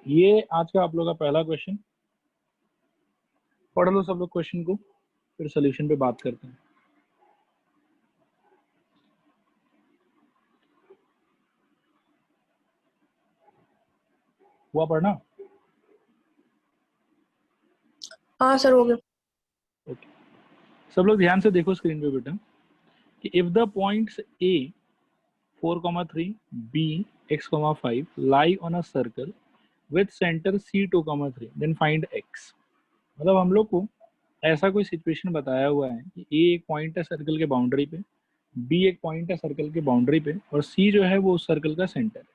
ये आज का आप लोग का पहला क्वेश्चन। पढ़ लो सब लोग क्वेश्चन को, फिर सोल्यूशन पे बात करते हैं। हुआ पढ़ना? हाँ सर हो गया। ओके, सब लोग ध्यान से देखो स्क्रीन पे बेटा कि if the points A 4,3 B x,5 lie on a circle with center C 2,3 then find x। मतलब हम लोग को ऐसा कोई सिचुएशन बताया हुआ है कि A एक पॉइंट है सर्कल के बाउंड्री पे, B एक पॉइंट है सर्कल के बाउंड्री पे और C जो है वो उस सर्कल का सेंटर है।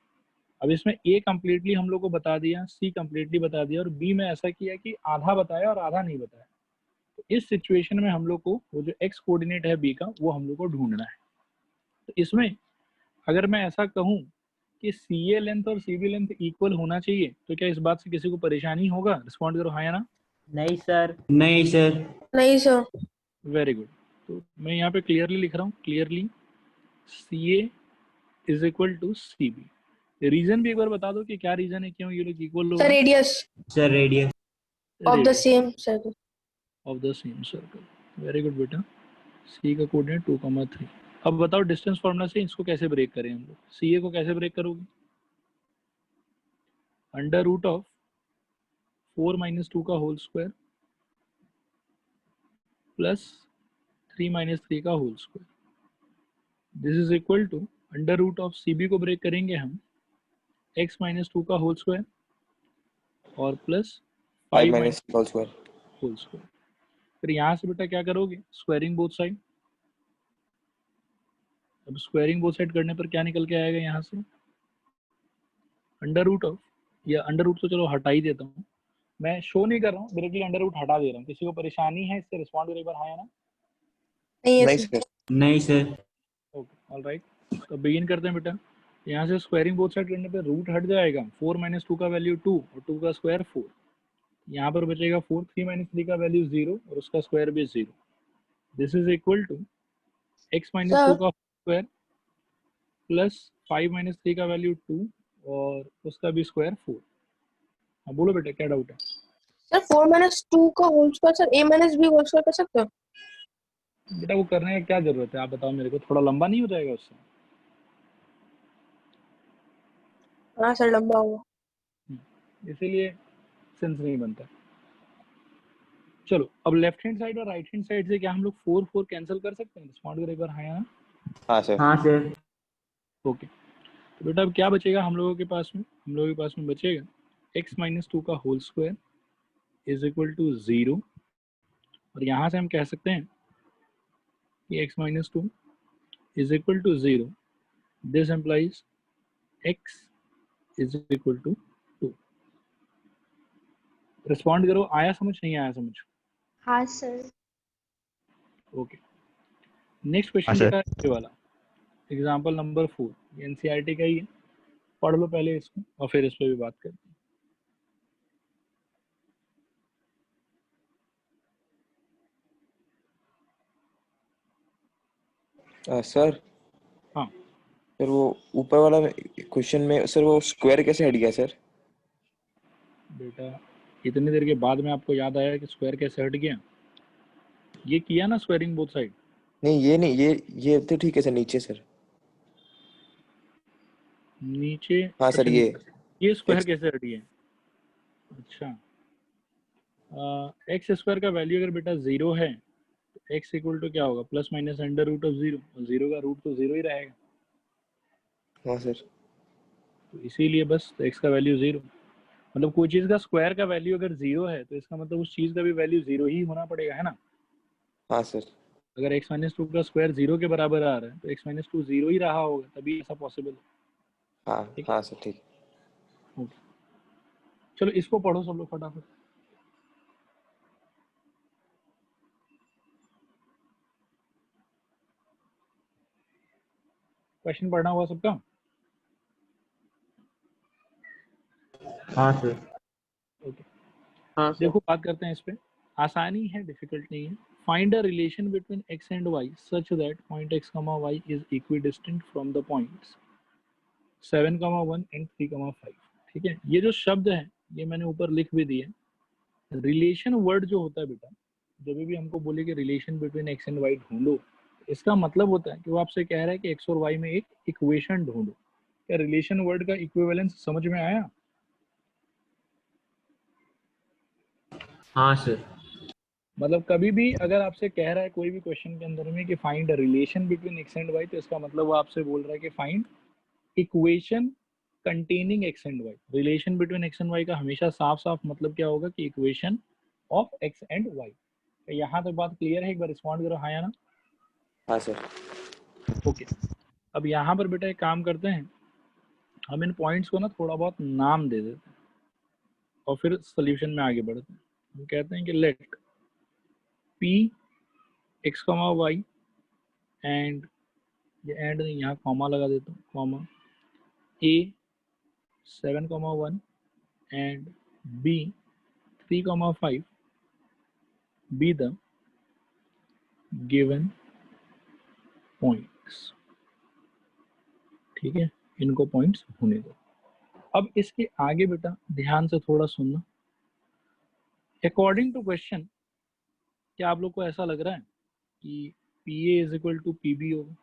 अब इसमें A कंप्लीटली हम लोग को बता दिया, C कंप्लीटली बता दिया और B में ऐसा किया कि आधा बताया और आधा नहीं बताया। तो इस सिचुएशन में हम लोग को वो जो x कोऑर्डिनेट है B का वो हम लोग को ढूंढना है। तो इसमें अगर मैं ऐसा कहूं कि CA लेंथ और CB लेंथ इक्वल होना चाहिए तो क्या इस बात से किसी को परेशानी होगा? रिस्पॉन्ड करो हाँ या ना। नहीं सर। नहीं सर। नहीं सर। Very good. तो मैं यहाँ पे क्लियरली लिख रहा हूँ, clearly CA is equal to CB। Reason भी एक बार बता दो कि क्या रीजन है, क्यों ये लोग इक्वल हो सर रहे हैं? Radius sir radius of the same circle. Of the same circle. Very good बेटा। C का कोऑर्डिनेट 2,3। अब बताओ डिस्टेंस फॉर्मूला से इसको कैसे ब्रेक करें हम लोग? CA को कैसे ब्रेक करोगे? अंडर रूट ऑफ 4 - 2 का होल स्क्वायर प्लस 3 - 3 का whole square, this is equal to under root of CB को ब्रेक करेंगे हम x - 2 का होल स्क्वायर और plus 5 - whole square. Whole square. फिर यहाँ से बेटा क्या करोगे? Squaring both side. अब स्क्वायरिंग बोथ साइड करने पर क्या निकल के आएगा यहाँ से? अंडर रूट ऑफ, या अंडर रूट तो चलो हटा ही देता हूँ, मैं शो नहीं कर रहा हूँ, डायरेक्टली अंडर रूट हटा दे रहा हूँ। किसी को परेशानी है इससे? रिस्पॉन्ड करो एक बार हाँ या ना। नहीं सर। नहीं सर। ओके ऑल राइट, तो बिगिन करते हैं बेटा। यहाँ से स्क्वायरिंग बोथ साइड करने पे रूट हट जाएगा, 4 - 2 का वैल्यू 2 और 2 का स्क्वायर 4। यहाँ पर बचेगा 4, 3 - 3 का वैल्यू 0 और उसका स्क्वायर भी 0। This is equal to x - 2 का स्क्वायर प्लस 5 - 3 का वैल्यू 2 और उसका भी स्क्वायर 4। हाँ बोलो बेटा क्या डाउट है? सर 4 - 2 का whole square sir a - b whole square कर सकते हो? बेटा वो करने की क्या जरूरत है, आप बताओ मेरे को, थोड़ा लंबा नहीं हो जाएगा उससे? हाँ सर लंबा होगा। इसीलिए सेंस नहीं बनता। चलो अब लेफ्ट हैंड साइड और राइट हैंड साइड से क्या हम लोग 4 4 कैंसिल कर सकते हैं? रिस्पॉन्ड करो एक बार हाँ या ना। हाँ सर। हाँ सर। ओके, तो बेटा अब क्या बचेगा हम लोगों के पास में? हम लोगों के पास में बचेगा x - 2 का whole square is equal to 0 और यहाँ से हम कह सकते हैं कि x - 2 is equal to 0, this implies x is equal to 2। Respond करो, आया समझ नहीं आया समझ? हाँ सर। ओके, नेक्स्ट क्वेश्चन बेटा ये वाला एग्जाम्पल नंबर 4, NCERT का ही है, पढ़ लो पहले इसको और फिर इस पर भी बात करते हैं। सर हाँ सर वो ऊपर वाला क्वेश्चन में सर वो स्क्वायर कैसे हट गया सर? बेटा इतनी देर के बाद में आपको याद आया कि स्क्वायर कैसे हट गया? ये किया ना स्क्वायरिंग बोथ साइड। नहीं ये नहीं, ये तो ठीक है सर, नीचे सर। नीचे? हाँ सर अच्छा, ये स्क्वायर X- कैसे हट गया? अच्छा, एक्स स्क्वायर का वैल्यू अगर बेटा 0 है तो x इक्वल टू क्या होगा? Plus minus under root of 0, और 0 का रूट तो 0 ही रहेगा। हाँ सर। तो इसीलिए बस तो x का वैल्यू 0, मतलब कोई चीज़ का स्क्वायर का वैल्यू अगर 0 है तो इसका मतलब उस चीज़ का भी वैल्यू 0 ही होना पड़ेगा, है ना? हाँ सर। अगर x - 2 का स्क्वायर 0 के बराबर आ रहा है तो x - 2 0 ही रहा होगा, तभी ऐसा पॉसिबल है। हाँ ठीक हाँ सर ठीक। है, चलो इसको पढ़ो सब लोग फटाफट। क्वेश्चन पढ़ना हुआ सबका? हाँ सर। ओके, हाँ सर। देखो बात करते हैं इस पे, आसानी है डिफिकल्ट नहीं है। Find a relation between x and y such that point x, y is equidistant from the points 7, 1 and 3, 5। ठीक है, ये जो शब्द है ये मैंने ऊपर लिख भी दिया। रिलेशन वर्ड जो होता है बेटा, जब भी हमको बोले कि relation between X and Y ढूंढो, इसका मतलब होता है कि वो आपसे कह रहा है कि एक्स और वाई में एक इक्वेशन ढूंढो। क्या रिलेशन वर्ड का इक्विवेलेंस समझ में आया? हाँ सर। मतलब कभी भी अगर आपसे कह रहा है कोई भी क्वेश्चन के अंदर में कि find relation between X and Y, तो इसका मतलब वो आपसे बोल रहा है कि find equation containing X and Y. Relation between X and Y का हमेशा साफ साफ मतलब क्या होगा कि equation of X and Y. यहाँ तक बात क्लियर है? एक बार रिस्पॉन्ड करो हाँ या ना। हाँ सर। ओके, अब यहाँ पर बेटा एक काम करते हैं, हम इन पॉइंट्स को ना थोड़ा बहुत नाम दे देते हैं और फिर सोल्यूशन में आगे बढ़ते हैं। हम कहते हैं कि let P X comma Y and, ये एंड नहीं, यहाँ कॉमा लगा देता हूँ, comma A 7,1 and B 3,5 be the given points. ठीक है, इनको पॉइंट्स होने दो। अब इसके आगे बेटा ध्यान से थोड़ा सुनना। अकॉर्डिंग टू क्वेश्चन, क्या आप लोग को ऐसा लग रहा है कि P A is equal to P B होगा?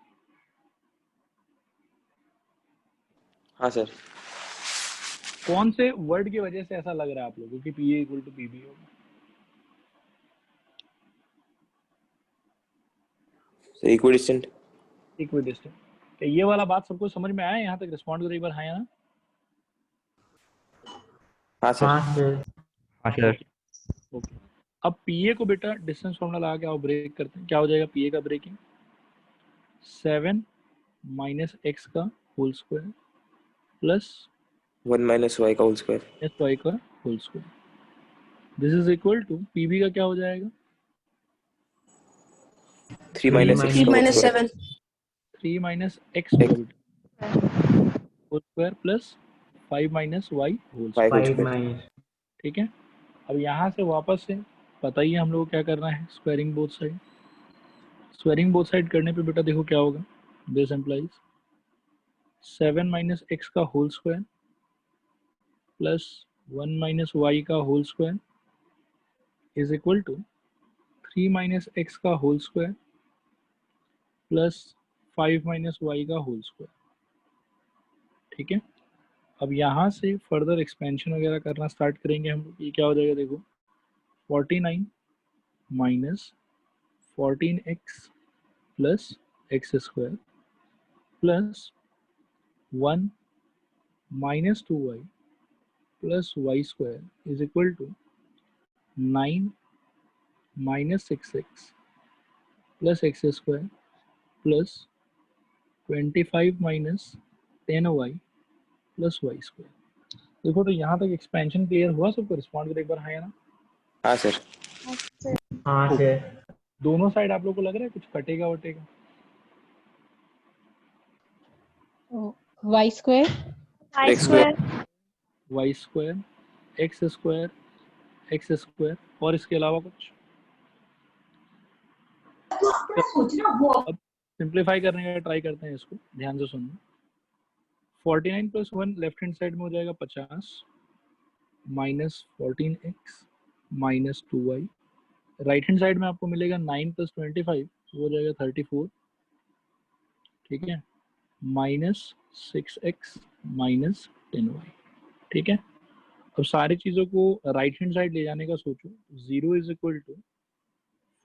हाँ सर। कौन से वर्ड की वजह से ऐसा लग रहा है आप लोगों को कि P A equal to P B होगा? इक्विडिस्टेंट। इक्विडिस्टेंट। क्या ये वाला बात सबको समझ में आया? यहाँ तक रिस्पॉन्ड करो एक बार हाँ या ना। हाँ सर। हाँ सर। हाँ सर। ओके, अब पी ए को बेटा डिस्टेंस फॉर्मूला लगा के आओ ब्रेक करते हैं। क्या हो जाएगा पी ए का ब्रेकिंग? 7 माइनस एक्स का whole square plus 1 minus Y का होल स्क्वायर। एस वाई का whole square. This is equal to P B का क्या हो जाएगा? 3 माइनस एक्स 3 का whole minus square. 7. 3 minus X होगा बेटा whole square plus 5 minus Y whole square. 5 whole 5 square. Minus. ठीक है, अब यहाँ से वापस से पता ही है हम लोग को क्या करना है, squaring both side. Squaring both side करने पे बेटा देखो क्या होगा, दिस एम्प्लाइज 7 माइनस एक्स का whole square plus 1 minus Y का whole square is equal to 3 minus x का whole square plus 5 minus Y का होल स्क्वायर। ठीक है, अब यहाँ से फर्दर एक्सपेंशन वगैरह करना स्टार्ट करेंगे हम लोग। ये क्या हो जाएगा देखो, 49 minus 14x plus x square plus 1 minus 2y plus Y square is equal to 9 minus 6x plus x square plus 25 minus 10y plus Y square. देखो तो यहाँ तक एक्सपेंशन क्लियर हुआ सबको? रिस्पॉन्ड करो एक बार हाँ या ना। हाँ सर। हाँ सर। दोनों साइड आप लोग को लग रहा है कुछ कटेगा वटेगा? Y square I X square. Y square x square और इसके अलावा कुछ? अब सिंप्लीफाई करने का ट्राई करते हैं इसको, ध्यान से सुनना। 49 प्लस 1 लेफ्ट हैंड साइड में हो जाएगा 50 minus 14x minus 2y। Right hand side में आपको मिलेगा 9 प्लस 25 वो हो जाएगा 34। ठीक है, माइनस 6x माइनस 10y। ठीक है, अब सारी चीज़ों को राइट हैंड साइड ले जाने का सोचो। 0 is equal to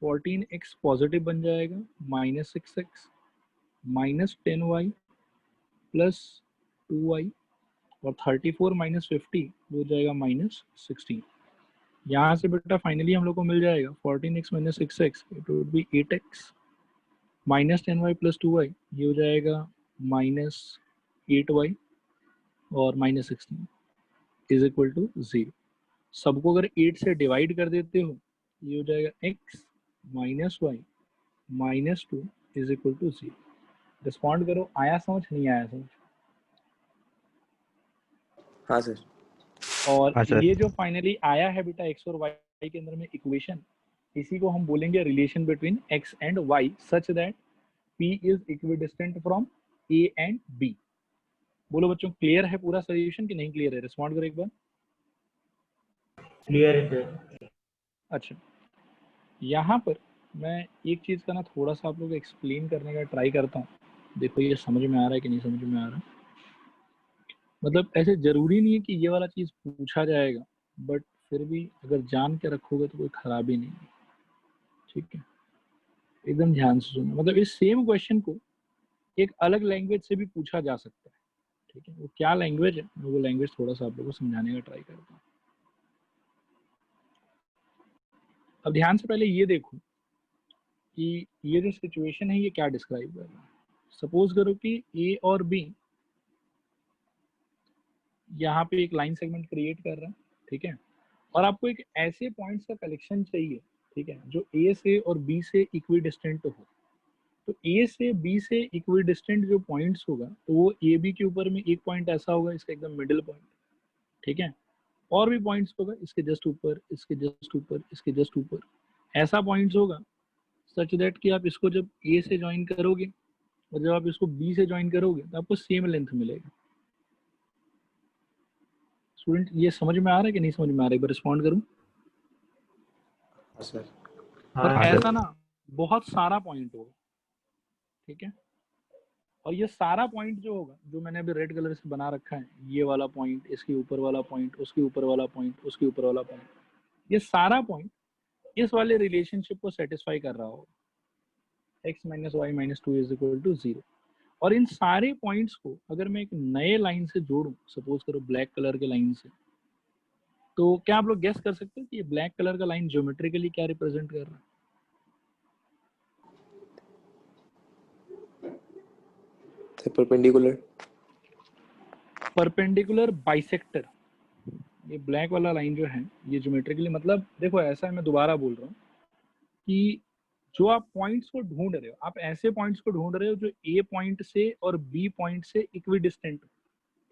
14x positive बन जाएगा minus 6x minus 10y plus 2y और 34 माइनस 50 हो जाएगा माइनस 16। यहाँ से बेटा फाइनली हम लोग को मिल जाएगा 14x minus 6x it would be 8x minus 10y plus 2y, ये हो जाएगा माइनस 8y और माइनस 16 इज इक्वल टू 0। सबको अगर 8 से डिवाइड कर देते हो ये हो जाएगा x minus Y minus 2 is equal to 0। Respond करो, आया समझ नहीं आया समझ? हाँ सर। और हाँ सर। ये जो फाइनली आया है बेटा x और y के अंदर में इक्वेशन, इसी को हम बोलेंगे relation between x and y such that p is equidistant from a and b। बोलो बच्चों क्लियर है पूरा सोल्यूशन कि नहीं क्लियर है? रिस्पॉन्ड करो एक बार। क्लियर है सर। अच्छा, यहाँ पर मैं एक चीज का ना थोड़ा सा आप लोग को एक्सप्लेन करने का ट्राई करता हूँ, देखो ये समझ में आ रहा है कि नहीं समझ में आ रहा है। मतलब ऐसे जरूरी नहीं है कि ये वाला चीज पूछा जाएगा, बट फिर भी अगर जान के रखोगे तो कोई खराबी नहीं है, ठीक है। एकदम ध्यान से सुनो, मतलब इस सेम क्वेश्चन को एक अलग लैंग्वेज से भी पूछा जा सकता है, ठीक है। वो क्या लैंग्वेज है, मैं वो लैंग्वेज थोड़ा सा आप लोगों को समझाने का ट्राई करता हूँ। अब ध्यान से पहले ये देखो कि ये जो सिचुएशन है ये क्या डिस्क्राइब कर रहा है। सपोज करो कि ए और बी यहाँ पे एक लाइन सेगमेंट क्रिएट कर रहा है, ठीक है, और आपको एक ऐसे पॉइंट्स का कलेक्शन चाहिए, ठीक है, जो ए से और बी से इक्वी डिस्टेंट हो। तो ए से बी से इक्वी डिस्टेंट जो पॉइंट्स होगा तो वो ए बी के ऊपर में एक पॉइंट ऐसा होगा, इसका एकदम मिडिल पॉइंट, ठीक है। और भी पॉइंट्स होगा इसके जस्ट ऊपर, इसके जस्ट ऊपर, इसके जस्ट ऊपर, ऐसा पॉइंट्स होगा सच दैट कि आप इसको जब ए से ज्वाइन करोगे और जब आप इसको बी से ज्वाइन करोगे तो आपको सेम लेंथ मिलेगा। स्टूडेंट ये समझ में आ रहा है कि नहीं समझ में आ रहा है, एक बार रिस्पॉन्ड करूं। सर और हाँ ऐसा सर। ना बहुत सारा पॉइंट होगा, ठीक है। और ये सारा पॉइंट जो होगा, जो मैंने अभी रेड कलर से बना रखा है, ये वाला पॉइंट, इसके ऊपर वाला पॉइंट, उसके ऊपर वाला पॉइंट, उसके ऊपर वाला पॉइंट, ये सारा पॉइंट इस वाले रिलेशनशिप को सेटिस्फाई कर रहा होगा, x minus Y minus two is equal to 0। और इन सारे पॉइंट्स को अगर मैं एक नए लाइन से जोड़ूं, सपोज करो ब्लैक कलर के लाइन से, तो क्या आप लोग गेस कर सकते हो कि ये ब्लैक कलर का लाइन ज्योमेट्रिकली क्या रिप्रेजेंट कर रहा है? परपेंडिकुलर। Perpendicular bisector. ये ब्लैक वाला लाइन जो है ये ज्योमेट्रिकली, मतलब देखो ऐसा है, मैं दोबारा बोल रहा हूँ कि जो आप पॉइंट्स को ढूंढ रहे हो, आप ऐसे पॉइंट्स को ढूंढ रहे हो जो ए पॉइंट से और बी पॉइंट से इक्वी डिस्टेंट,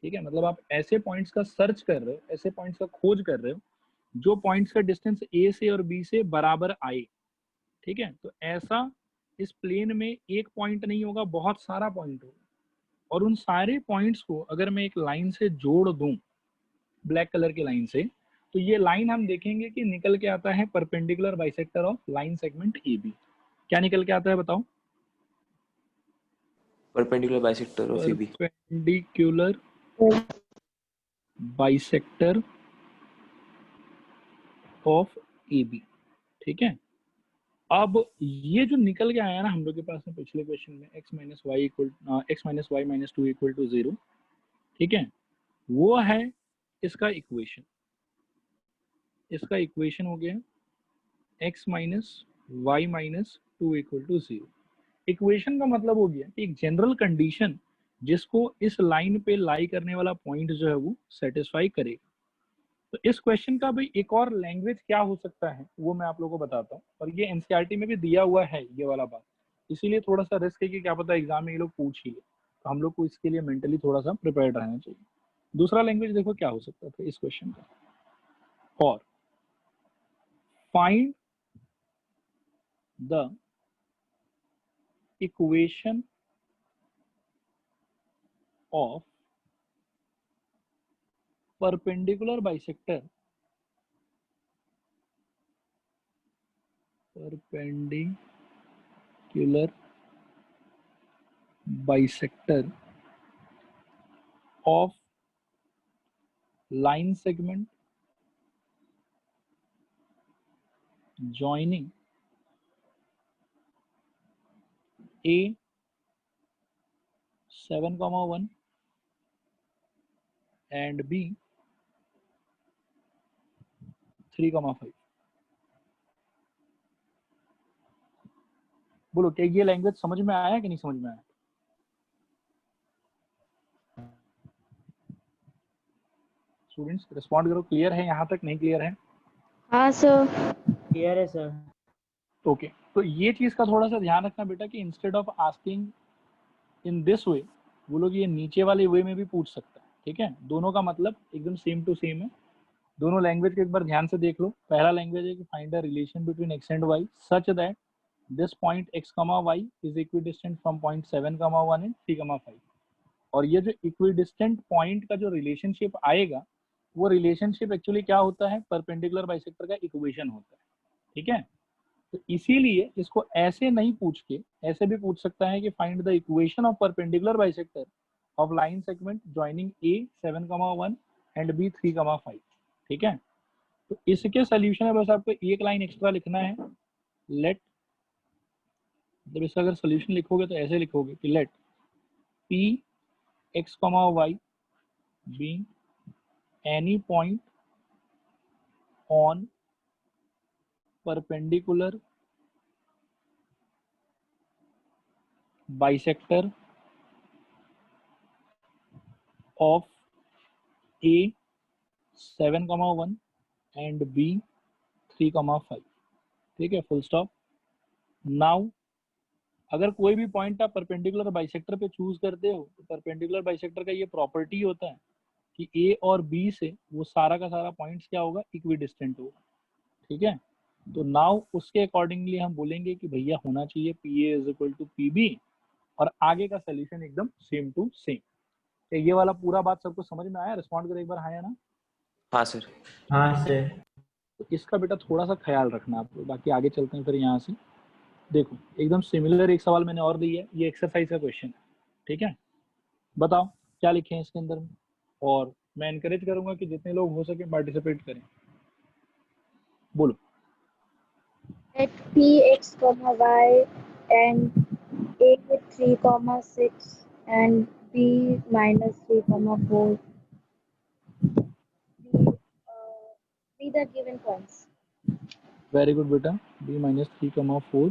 ठीक है। मतलब आप ऐसे पॉइंट्स का सर्च कर रहे हो, ऐसे पॉइंट्स का खोज कर रहे हो जो पॉइंट्स का डिस्टेंस ए से और बी से बराबर आए, ठीक है। तो ऐसा इस प्लेन में एक पॉइंट नहीं होगा, बहुत सारा पॉइंट होगा। और उन सारे पॉइंट्स को अगर मैं एक लाइन से जोड़ दूं, ब्लैक कलर की लाइन से, तो ये लाइन हम देखेंगे कि निकल के आता है perpendicular bisector of line segment A B. क्या निकल के आता है बताओ? Perpendicular bisector of A B. Perpendicular bisector of A B, ठीक है। अब ये जो निकल के आया ना हम लोग के पास में पिछले क्वेश्चन में, x minus Y equal X minus Y minus two equal to 0, ठीक है, वो है इसका इक्वेशन। इसका इक्वेशन हो गया x minus Y minus two equal to 0। Equation का मतलब हो गया कि एक जनरल कंडीशन जिसको इस लाइन पे लाई करने वाला पॉइंट जो है वो सेटिस्फाई करेगा। तो इस क्वेश्चन का भी एक और लैंग्वेज क्या हो सकता है वो मैं आप लोगों को बताता हूँ, और ये एनसीईआरटी में भी दिया हुआ है ये वाला बात, इसीलिए थोड़ा सा रिस्क है कि क्या पता एग्जाम में ये लोग पूछ ही ले, तो हम लोग को इसके लिए मेंटली थोड़ा सा प्रिपेयर्ड रहना चाहिए। दूसरा लैंग्वेज देखो क्या हो सकता था इस क्वेश्चन का, और find the equation of perpendicular bisector, perpendicular bisector of line segment joining A 7,1 and B 3,5। बोलो क्या ये लैंग्वेज समझ में आया कि नहीं समझ में आया? स्टूडेंट्स रिस्पॉन्ड करो, क्लियर है यहाँ तक, नहीं क्लियर है? हाँ सर। क्लियर है सर। ओके, तो ये चीज का थोड़ा सा ध्यान रखना बेटा कि instead of asking in this way, वो लोग ये नीचे वाले वे में भी पूछ सकता है, ठीक है। दोनों का मतलब एकदम सेम टू सेम है। दोनों लैंग्वेज को एक बार ध्यान से देख लो। पहला लैंग्वेज है कि find a relation between X and Y such that this point x, y is equidistant from point 7, 1 and 3, 5। और ये जो इक्विडिस्टेंट पॉइंट का जो रिलेशनशिप आएगा वो रिलेशनशिप एक्चुअली क्या होता है, परपेंडिकुलर बाइसेक्टर का इक्वेशन होता है, ठीक है। तो इसीलिए इसको ऐसे नहीं पूछ के ऐसे भी पूछ सकता है कि find the equation of perpendicular bisector of line segment joining A 7,1 and B 3,5, ठीक है। तो इसके सोल्यूशन में बस आपको एक लाइन एक्स्ट्रा लिखना है, लेट, जब इसका अगर सोल्यूशन लिखोगे तो ऐसे लिखोगे कि let P X comma Y be any point on perpendicular bisector of A 7,1 and B 3,5, ठीक है, फुल स्टॉप। नाउ अगर कोई भी पॉइंट आप परपेंडिकुलर बाइसेक्टर पे चूज करते हो तो परपेंडिकुलर बाइसेक्टर का ये प्रॉपर्टी होता है कि ए और बी से वो सारा का सारा पॉइंट्स क्या होगा, इक्विडिस्टेंट होगा, ठीक है। तो नाउ उसके अकॉर्डिंगली हम बोलेंगे कि भैया होना चाहिए P A is equal to P B, और आगे का सोल्यूशन एकदम सेम टू सेम। तो ये वाला पूरा बात सबको समझ में आया? रिस्पॉन्ड करो एक बार, हाँ या ना। हाँ सर। हाँ सर। तो इसका बेटा थोड़ा सा ख्याल रखना आप लोग, बाकी आगे चलते हैं फिर यहाँ से। देखो एकदम सिमिलर एक सवाल मैंने और दिया है, ये एक्सरसाइज का क्वेश्चन है, ठीक है। बताओ क्या लिखे हैं इसके अंदर में, और मैं इनकरेज करूंगा कि जितने लोग हो सके पार्टिसिपेट करें। बोलो। Let Px, y and A 3,6 and B minus 3,4 be the given points. Very good बेटा, b minus 3,4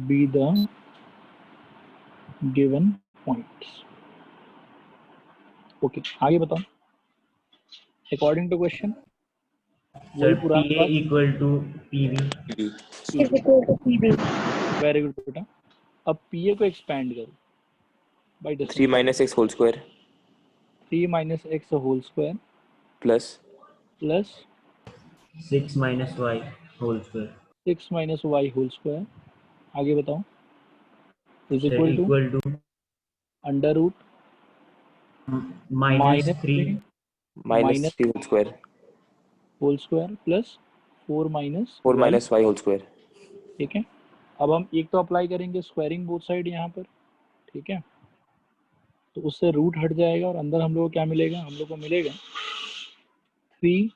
be the given points। Okay आगे बताओ। अकॉर्डिंग टू क्वेश्चन वही सर पुरानी PA बात। equal to PB. Is equal to PB. Very good बेटा। अब PA को expand करो by 3 minus x whole square 3 minus x whole square plus plus 6 minus y whole square. 6 minus y whole square, आगे बताओ, is Sir equal to equal to under root minus 3 minus 3 whole square whole square plus 4 minus 4 minus y whole square। ठीक है। अब हम एक तो apply करेंगे squaring both side यहाँ पर, ठीक है। तो उससे रूट हट जाएगा और अंदर हम लोग को क्या मिलेगा, हम लोग को मिलेगा 3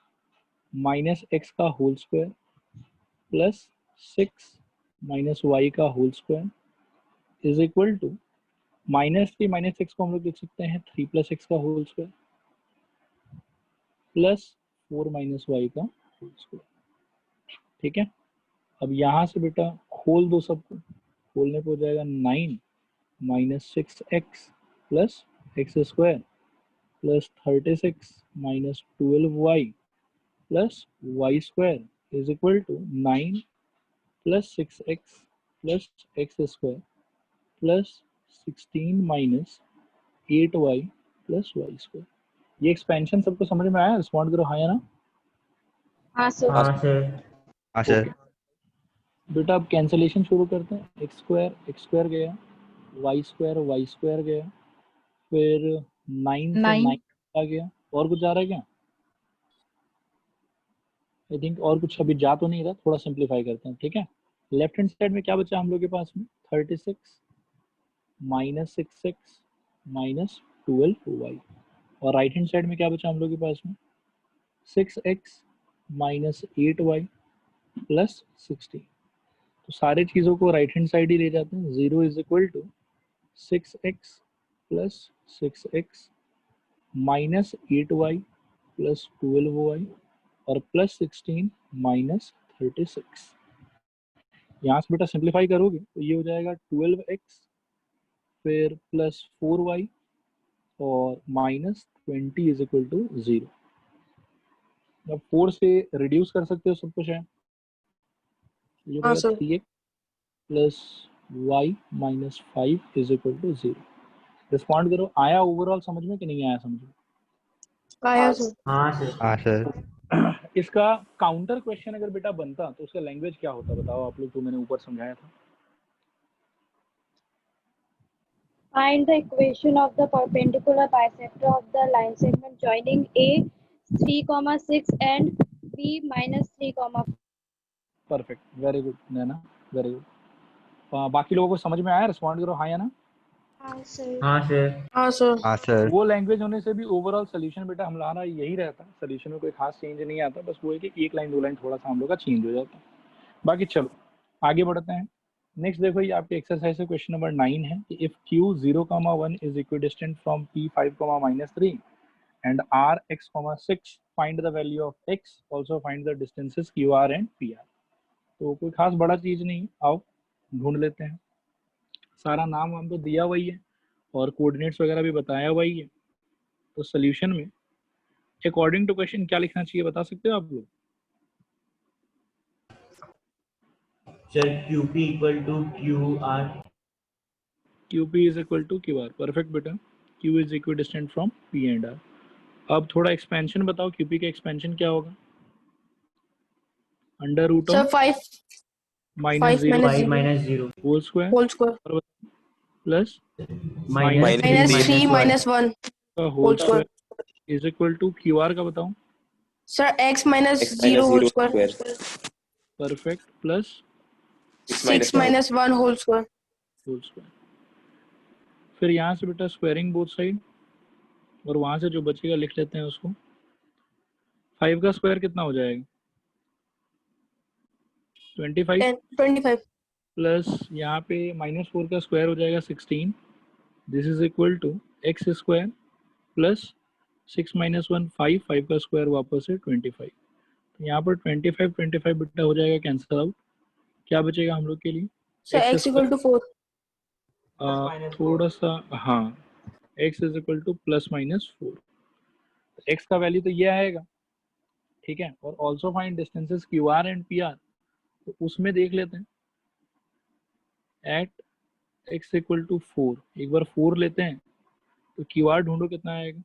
माइनस एक्स का whole square plus 6 minus Y का whole square is equal to -3 - 6 को हम लोग लिख सकते हैं 3 + x का whole square plus 4 minus Y का होल स्क्वायर, ठीक है। अब यहाँ से बेटा खोल दो सबको, खोलने पे हो जाएगा 9 - 6x plus x square plus 36 minus 12y plus Y square is equal to 9 plus 6x plus x square plus 16 minus 8y plus Y square. ये एक्सपेंशन सबको समझ में आया? रिस्पॉन्ड करो हाँ या ना। हाँ सर। हाँ सर। हाँ सर। ओके बेटा अब कैंसलेशन शुरू करते हैं। एक्स स्क्वायर गया, वाई स्क्वायर गया, फिर 9 से 9 आ गया, और कुछ आ रहा है क्या? आई थिंक और कुछ अभी जा तो नहीं रहा, थोड़ा सिंप्लीफाई करते हैं, ठीक है। लेफ्ट हैंड साइड में क्या बचा हम लोग के पास में, 36 माइनस 6x माइनस 12y, और राइट हैंड साइड में क्या बचा हम लोग के पास में, 6x माइनस 8y प्लस 16। तो सारे चीज़ों को राइट हैंड साइड ही ले जाते हैं। 0 is equal to 6x plus 6x minus 8y plus 12y और प्लस 16 माइनस 36। यहाँ से बेटा सिंप्लीफाई करोगे तो ये हो जाएगा 12x फिर प्लस 4y और माइनस 20 इज इक्वल टू 0। अब 4 से रिड्यूस कर सकते हो सब कुछ है, ये हो हाँ जाएगा sir. 3x plus y minus 5 is equal to 0। Respond करो, आया ओवरऑल समझ में कि नहीं आया समझ में? आया सर। हाँ सर। हाँ सर। इसका काउंटर क्वेश्चन अगर बेटा बनता तो उसका लैंग्वेज क्या होता बताओ आप लोग, जो मैंने ऊपर समझाया था। Find the equation of the perpendicular bisector of the line segment joining A 3, 6 and b minus 3, 4. Perfect, very good Naina, very good. बाकी लोगों को समझ में आया? रिस्पॉन्ड करो हाँ या ना। हाँ सर। हाँ सर। हाँ सर। हाँ सर। वो लैंग्वेज होने से भी ओवरऑल सोल्यूशन बेटा हमारा यही रहता है, सोल्यूशन में कोई खास चेंज नहीं आता, बस वो है कि एक लाइन दो लाइन थोड़ा सा हम लोग का चेंज हो जाता है। बाकी चलो आगे बढ़ते हैं। नेक्स्ट देखो ये आपके एक्सरसाइज से क्वेश्चन नंबर 9 है कि if q 0,1 is equidistant from p 5, -3 and r x, 6 find the value of x, also find the distances qr and pr। तो कोई खास बड़ा चीज नहीं, आओ ढूंढ लेते हैं। सारा नाम वाम तो दिया हुआ ही है और कोऑर्डिनेट्स वगैरह भी बताया हुआ ही है। तो सोल्यूशन में अकॉर्डिंग टू क्वेश्चन क्या लिखना चाहिए बता सकते हो आप लोग? Sir QP equal to QR। QP is equal to QR। Perfect बेटा, Q is equidistant from P and R। अब थोड़ा एक्सपेंशन बताओ, QP का एक्सपेंशन क्या होगा? Under root sir of 5 minus 0 5 minus 0 whole square whole square plus minus minus 3 3 minus 1 का whole whole square. Square is equal to QR का बताओ। Sir x minus x 0 whole 0 square square perfect plus 6 minus 1 whole square. Whole square. फिर यहाँ से बेटा squaring both side और वहां से जो बचेगा लिख लेते हैं उसको। 5 का स्क्वायर कितना हो जाएगा? 25 25 प्लस यहाँ पे -4 का स्क्वायर हो जाएगा 16। This is equal to x square plus 6 minus 1 5, 5 का स्क्वायर वापस है 25। तो यहाँ पर 25 बेटा हो जाएगा कैंसिल आउट। क्या बचेगा हम लोग के लिए? Sir x equal to 4। थोड़ा सा हाँ, x is equal to +-4। x का वैल्यू तो ये आएगा, ठीक है। और also find distances QR and PR। तो उसमें देख लेते हैं एट x इक्वल टू 4, एक बार 4 लेते हैं तो QR ढूंढो कितना आएगा।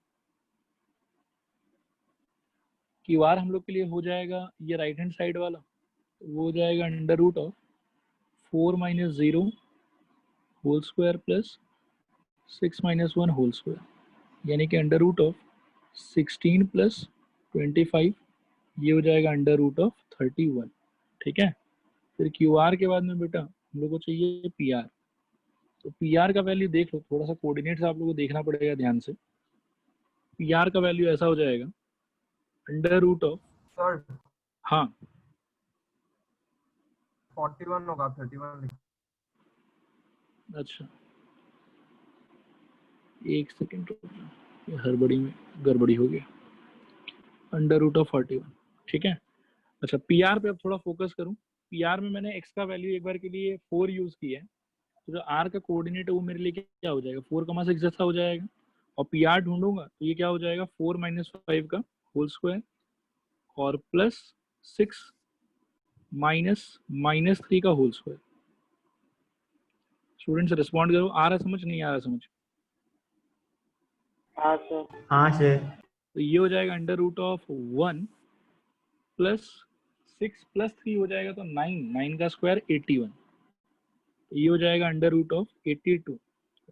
QR हम लोग के लिए हो जाएगा ये राइट हैंड साइड वाला, तो वो हो जाएगा under root of 4 minus 0 whole square plus 6 minus 1 whole square, यानी कि अंडर रूट ऑफ 16 प्लस 25, ये हो जाएगा अंडर रूट ऑफ 31, ठीक है। फिर QR के बाद में बेटा हम लोग को चाहिए PR। तो PR का वैल्यू देख लो, थोड़ा सा कोऑर्डिनेट्स आप लोगों को देखना पड़ेगा ध्यान से। PR का वैल्यू ऐसा हो जाएगा अंडर रूट ऑफ, सर हाँ 41 होगा, 31 लिख। अच्छा एक सेकेंड, ये हड़बड़ी में गड़बड़ी हो गया। अंडर रूट ऑफ 41, ठीक है। अच्छा PR पे अब थोड़ा फोकस करूं। PR में मैंने x का वैल्यू एक बार के लिए 4 यूज किया है, तो जो R का कोऑर्डिनेट है वो मेरे लिए क्या हो जाएगा? 4,6 जैसा हो जाएगा। और PR ढूंढूंगा तो ये क्या हो जाएगा? 4 माइनस 5 का होल स्क्वायर और प्लस 6 माइनस 3 का होल स्क्वायर। स्टूडेंट्स रिस्पॉन्ड करो, आ रहा समझ नहीं आ रहा समझ? हाँ सर। तो ये हो जाएगा under root of 1 plus 6 plus 3 हो जाएगा तो 9 का स्क्वायर 81, तो ये हो जाएगा अंडर रूट ऑफ 82।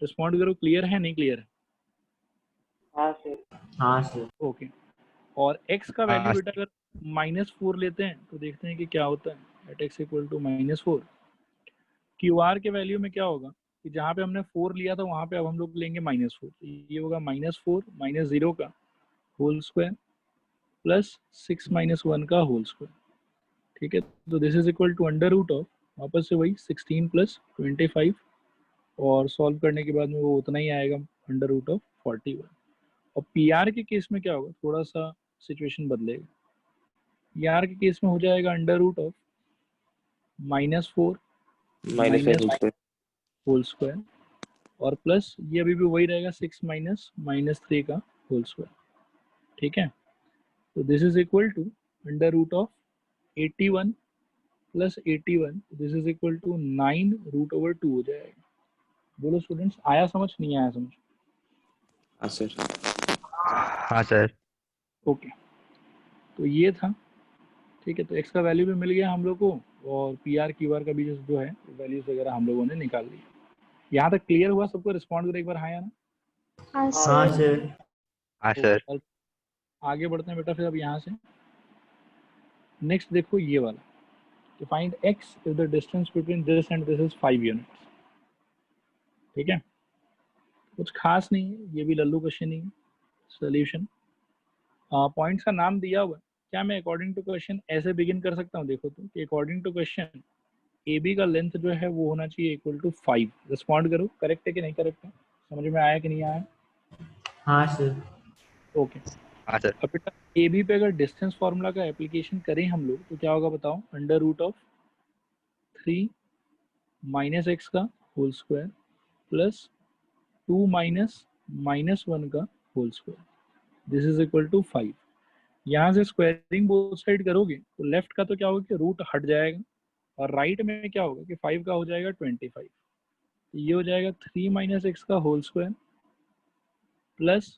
रिस्पॉन्ड करो, क्लियर है नहीं क्लियर है? हाँ सर। ओके। और x का वैल्यू हाँ। बेटा अगर -4 लेते हैं तो देखते हैं कि क्या होता है। At x equal to -4 QR के वैल्यू में क्या होगा कि जहाँ पे हमने 4 लिया था वहाँ पे अब हम लोग लेंगे -4, तो ये होगा -4 माइनस 0 का होल स्क्वायर प्लस 6 माइनस 1 का होल स्क्वायर, ठीक है। तो this is equal to under root of वापस से वही 16 प्लस 25 और सॉल्व करने के बाद में वो उतना ही आएगा अंडर रूट ऑफ 41। और PR के केस में क्या होगा, थोड़ा सा सिचुएशन बदलेगा। PR के केस में हो जाएगा under root of -4 -5 whole square और प्लस ये अभी भी वही रहेगा 6 माइनस 3 का होल स्क्वायर, ठीक है। तो this is equal to under root of 81 plus 81, this is equal to 9 root over 2 हो जाएगा। बोलो स्टूडेंट्स, आया समझ नहीं आया समझ? हाँ सर। हाँ सर। ओके, तो ये था, ठीक है। तो x का वैल्यू भी मिल गया हम लोग को और PR QR का भी जो है वैल्यूज वगैरह हम लोगों ने निकाल लिया। यहाँ तक क्लियर हुआ सबको? रिस्पॉन्ड करो एक बार हाँ या ना। हाँ हाँ सर। सर। हाँ सर। और आगे बढ़ते हैं बेटा फिर अब यहाँ से। नेक्स्ट देखो ये वाला, to find x if the distance between this and this is 5 units। ठीक है, कुछ खास नहीं है, ये भी लल्लू क्वेश्चन ही है। सोल्यूशन पॉइंट्स का नाम दिया हुआ है। क्या मैं अकॉर्डिंग टू क्वेश्चन ऐसे बिगिन कर सकता हूँ? देखो तो कि according to question A B का लेंथ जो है वो होना चाहिए इक्वल टू 5। रिस्पॉन्ड करो, करेक्ट है कि नहीं करेक्ट है, समझ में आया कि नहीं आया? हाँ सर। ओके। हाँ सर। अब बेटा ए बी पे अगर डिस्टेंस फार्मूला का एप्लीकेशन करें हम लोग तो क्या होगा बताओ? Under root of 3 minus x का whole square plus 2 minus minus 1 का whole square, this is equal to 5। यहाँ से स्क्वायरिंग बोथ साइड करोगे तो लेफ्ट का तो क्या होगा कि रूट हट जाएगा और राइट में क्या होगा कि 5 का हो जाएगा 25। तो ये हो जाएगा 3 माइनस एक्स का होल स्क्वायर प्लस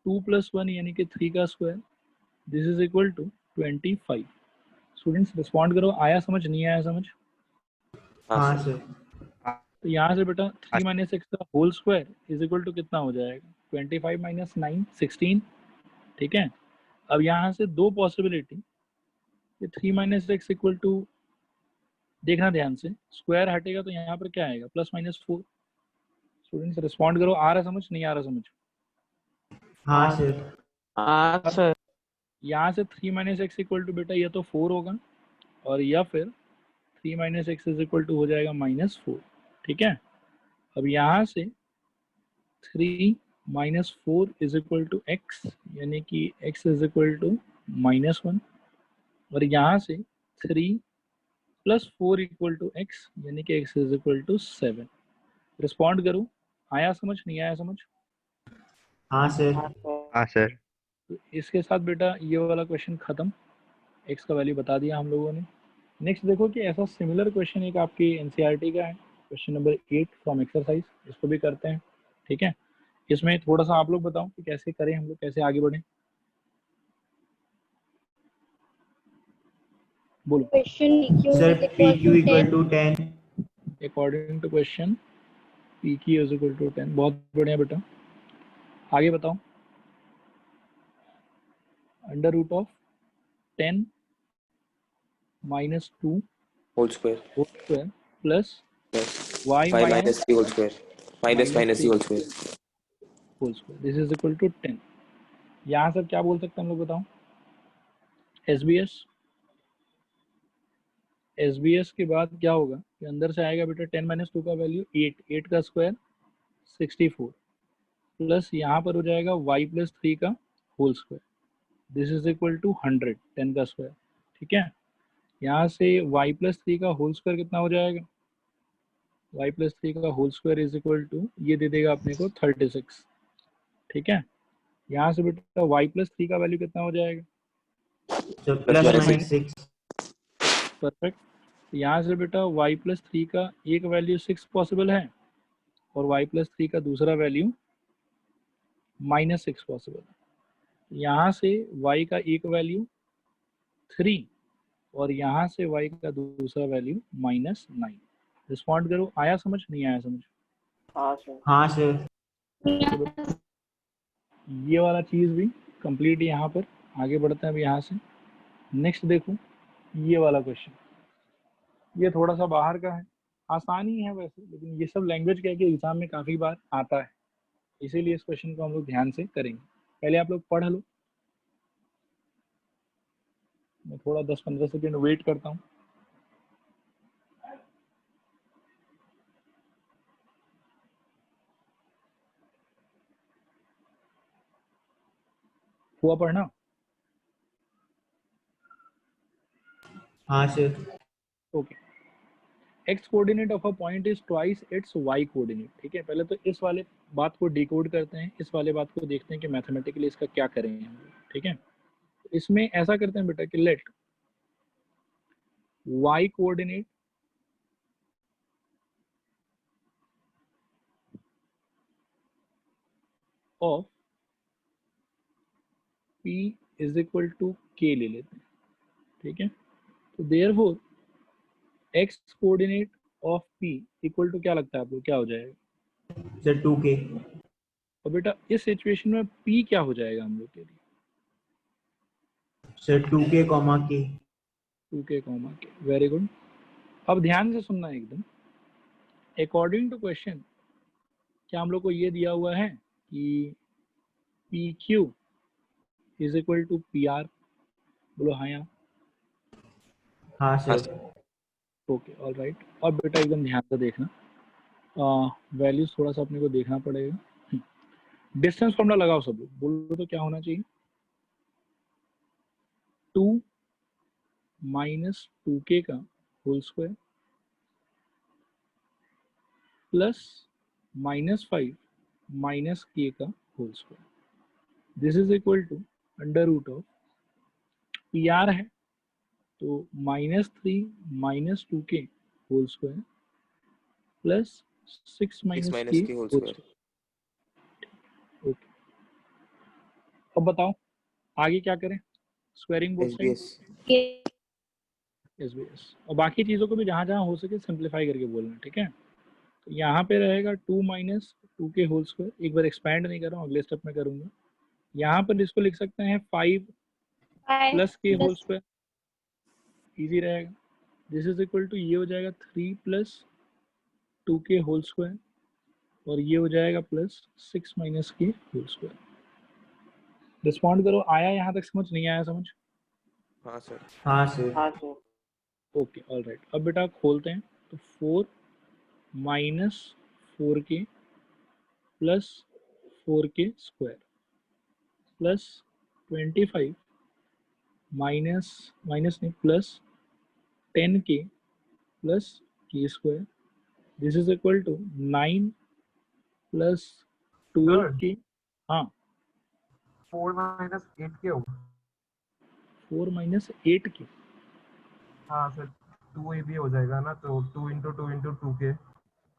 2 प्लस 1 यानी कि 3 का square, this is equal to 25। Students respond करो, आया समझ नहीं आया समझ? हाँ सर। तो यहाँ से बेटा 3 माइनस एक्स का whole square is equal to कितना हो जाएगा? 25 माइनस 9 16। ठीक है, अब यहाँ से दो पॉसिबिलिटी, ये 3 माइनस एक्स इक्वल टू, देखना ध्यान से, स्क्वायर हटेगा तो यहाँ पर क्या आएगा? Plus minus 4। स्टूडेंट्स रिस्पॉन्ड करो, आ रहा समझ नहीं आ रहा समझ? हाँ सर। हाँ सर। यहाँ से 3 माइनस एक्स इक्वल टू बेटा या तो 4 होगा और या फिर 3 minus x is equal to हो जाएगा -4। ठीक है, अब यहाँ से 3 minus 4 is equal to x यानी कि x इज इक्वल टू -1 और यहाँ से 3 प्लस 4 इक्वल टू एक्स यानी कि x is equal to 7। Respond करो, आया समझ नहीं आया समझ? हाँ सर। हाँ सर। तो इसके साथ बेटा ये वाला क्वेश्चन खत्म, x का वैल्यू बता दिया हम लोगों ने। नेक्स्ट देखो कि ऐसा सिमिलर क्वेश्चन एक आपकी एनसीईआरटी का है, क्वेश्चन नंबर 8 फ्रॉम एक्सरसाइज, इसको भी करते हैं। ठीक है, इसमें थोड़ा सा आप लोग बताओ कि कैसे करें हम लोग, कैसे आगे बढ़ें, बोलो। Question sir PQ is P equal Q to equal 10. To 10। According to question P की इज इक्वल टू 10। बहुत बढ़िया बेटा, आगे बताओ। Under root of 10 minus 2 whole square whole square plus y 5 minus minus 3 whole square minus minus 3 whole square whole square, this is equal to 10। यहाँ से क्या बोल सकते हैं हम लोग बताओ? एसबीएस के बाद क्या होगा कि अंदर से आएगा बेटा 10 माइनस 2 का वैल्यू 8, 8 का स्क्वायर 64 प्लस यहाँ पर हो जाएगा y प्लस 3 का whole square, this is equal to 100, 10 का स्क्वायर। ठीक है, यहाँ से y प्लस 3 का होल स्क्वायर कितना हो जाएगा? y प्लस 3 का whole square is equal to, ये दे देगा अपने को 36। ठीक है, यहाँ से बेटा y प्लस 3 का वैल्यू कितना हो जाएगा? Sir plus minus minus 6। Perfect. यहाँ से बेटा y प्लस 3 का एक वैल्यू 6 पॉसिबल है और y प्लस 3 का दूसरा वैल्यू -6 पॉसिबल है। यहाँ से y का एक वैल्यू 3 और यहाँ से y का दूसरा वैल्यू -9। रिस्पॉन्ड करो, आया समझ नहीं आया समझ? हाँ सर। हाँ सर। ये वाला चीज़ भी कंप्लीट यहाँ पर। आगे बढ़ते हैं अब यहाँ से। नेक्स्ट देखो ये वाला क्वेश्चन, ये थोड़ा सा बाहर का है, आसानी है वैसे, लेकिन ये सब लैंग्वेज क्या है कि एग्जाम में काफ़ी बार आता है, इसीलिए इस क्वेश्चन को हम लोग ध्यान से करेंगे। पहले आप लोग पढ़ लो, मैं थोड़ा 10-15 सेकेंड वेट करता हूँ। हुआ पढ़ना? हाँ सर। Okay, x coordinate of a point is twice its y coordinate. ठीक है, पहले तो इस वाले बात को डिकोड करते हैं, इस वाले बात को देखते हैं कि मैथमेटिकली इसका क्या करेंगे हम लोग। ठीक है, इसमें ऐसा करते हैं बेटा कि let y coordinate of P is equal to K ले लेते हैं। ठीक है, तो therefore x coordinate of P equal to क्या लगता है आपको, क्या हो जाएगा? Sir 2K। और बेटा इस सिचुएशन में P क्या हो जाएगा हम लोग के लिए? Sir 2k comma k। 2k comma के, वेरी गुड। अब ध्यान से सुनना एकदम। अकॉर्डिंग टू क्वेश्चन क्या हम लोग को ये दिया हुआ है कि P Q is equal to P R? बोलो हाँ या हाँ सर। Okay, all right. अब बेटा एकदम ध्यान से देखना, वैल्यूज थोड़ा सा अपने को देखना पड़ेगा। डिस्टेंस फॉर्मूला लगाओ सब लोग, बोलो तो क्या होना चाहिए? 2 माइनस 2k का whole square plus -5 minus k का whole square, this is equal to under root of P R है तो -3 minus 2k whole square plus 6 minus minus k के whole whole square. Square. Okay, अब बताओ आगे क्या करें? Squaring both side, SBS। SBS, और बाकी चीज़ों को भी जहाँ जहाँ हो सके सिंप्लीफाई करके बोलना, ठीक है? तो यहाँ पे रहेगा 2 माइनस 2k होल स्क्वायर, एक बार एक्सपैंड नहीं कर रहा हूँ, अगले स्टेप में करूँगा। यहाँ पर इसको लिख सकते हैं 5 plus k whole square, easy रहेगा। दिस इज इक्वल टू ये हो जाएगा 3 प्लस 2k होल स्क्वायर और ये हो जाएगा plus 6 minus k whole square. Respond करो, आया यहाँ तक समझ? नहीं आया समझ? हाँ सर। हाँ सर। हाँ सर। Okay, all right. अब बेटा खोलते हैं, तो 4 minus 4k plus 4k square plus 25 minus नहीं plus 10k plus k square, this is equal to 9 plus 12k। हाँ, 4 माइनस 8 के होगा। 4 माइनस 8k। हाँ सर, 2 ये भी हो जाएगा ना, तो 2 इंटू 2 इंटू 2 के।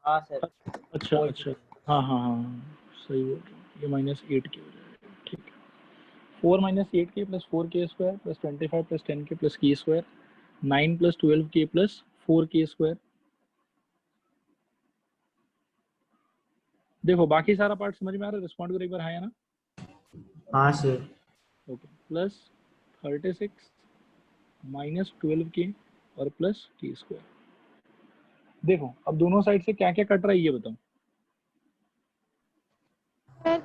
हाँ सर। अच्छा अच्छा, हाँ हाँ हाँ, सही बोल रहे हो, ये -8k हो जाएगा, ठीक है। 4 minus 8k plus 4k square plus 25 plus 10k plus k square, 9 plus 12k plus 4k square. देखो बाकी सारा पार्ट समझ में आ रहा है? रिस्पॉन्ड करो एक बार हाँ या ना। हाँ सर। ओके, प्लस 36 माइनस 12k और प्लस k स्क्वायर। देखो अब दोनों साइड से क्या क्या कट रहा है ये बताओ।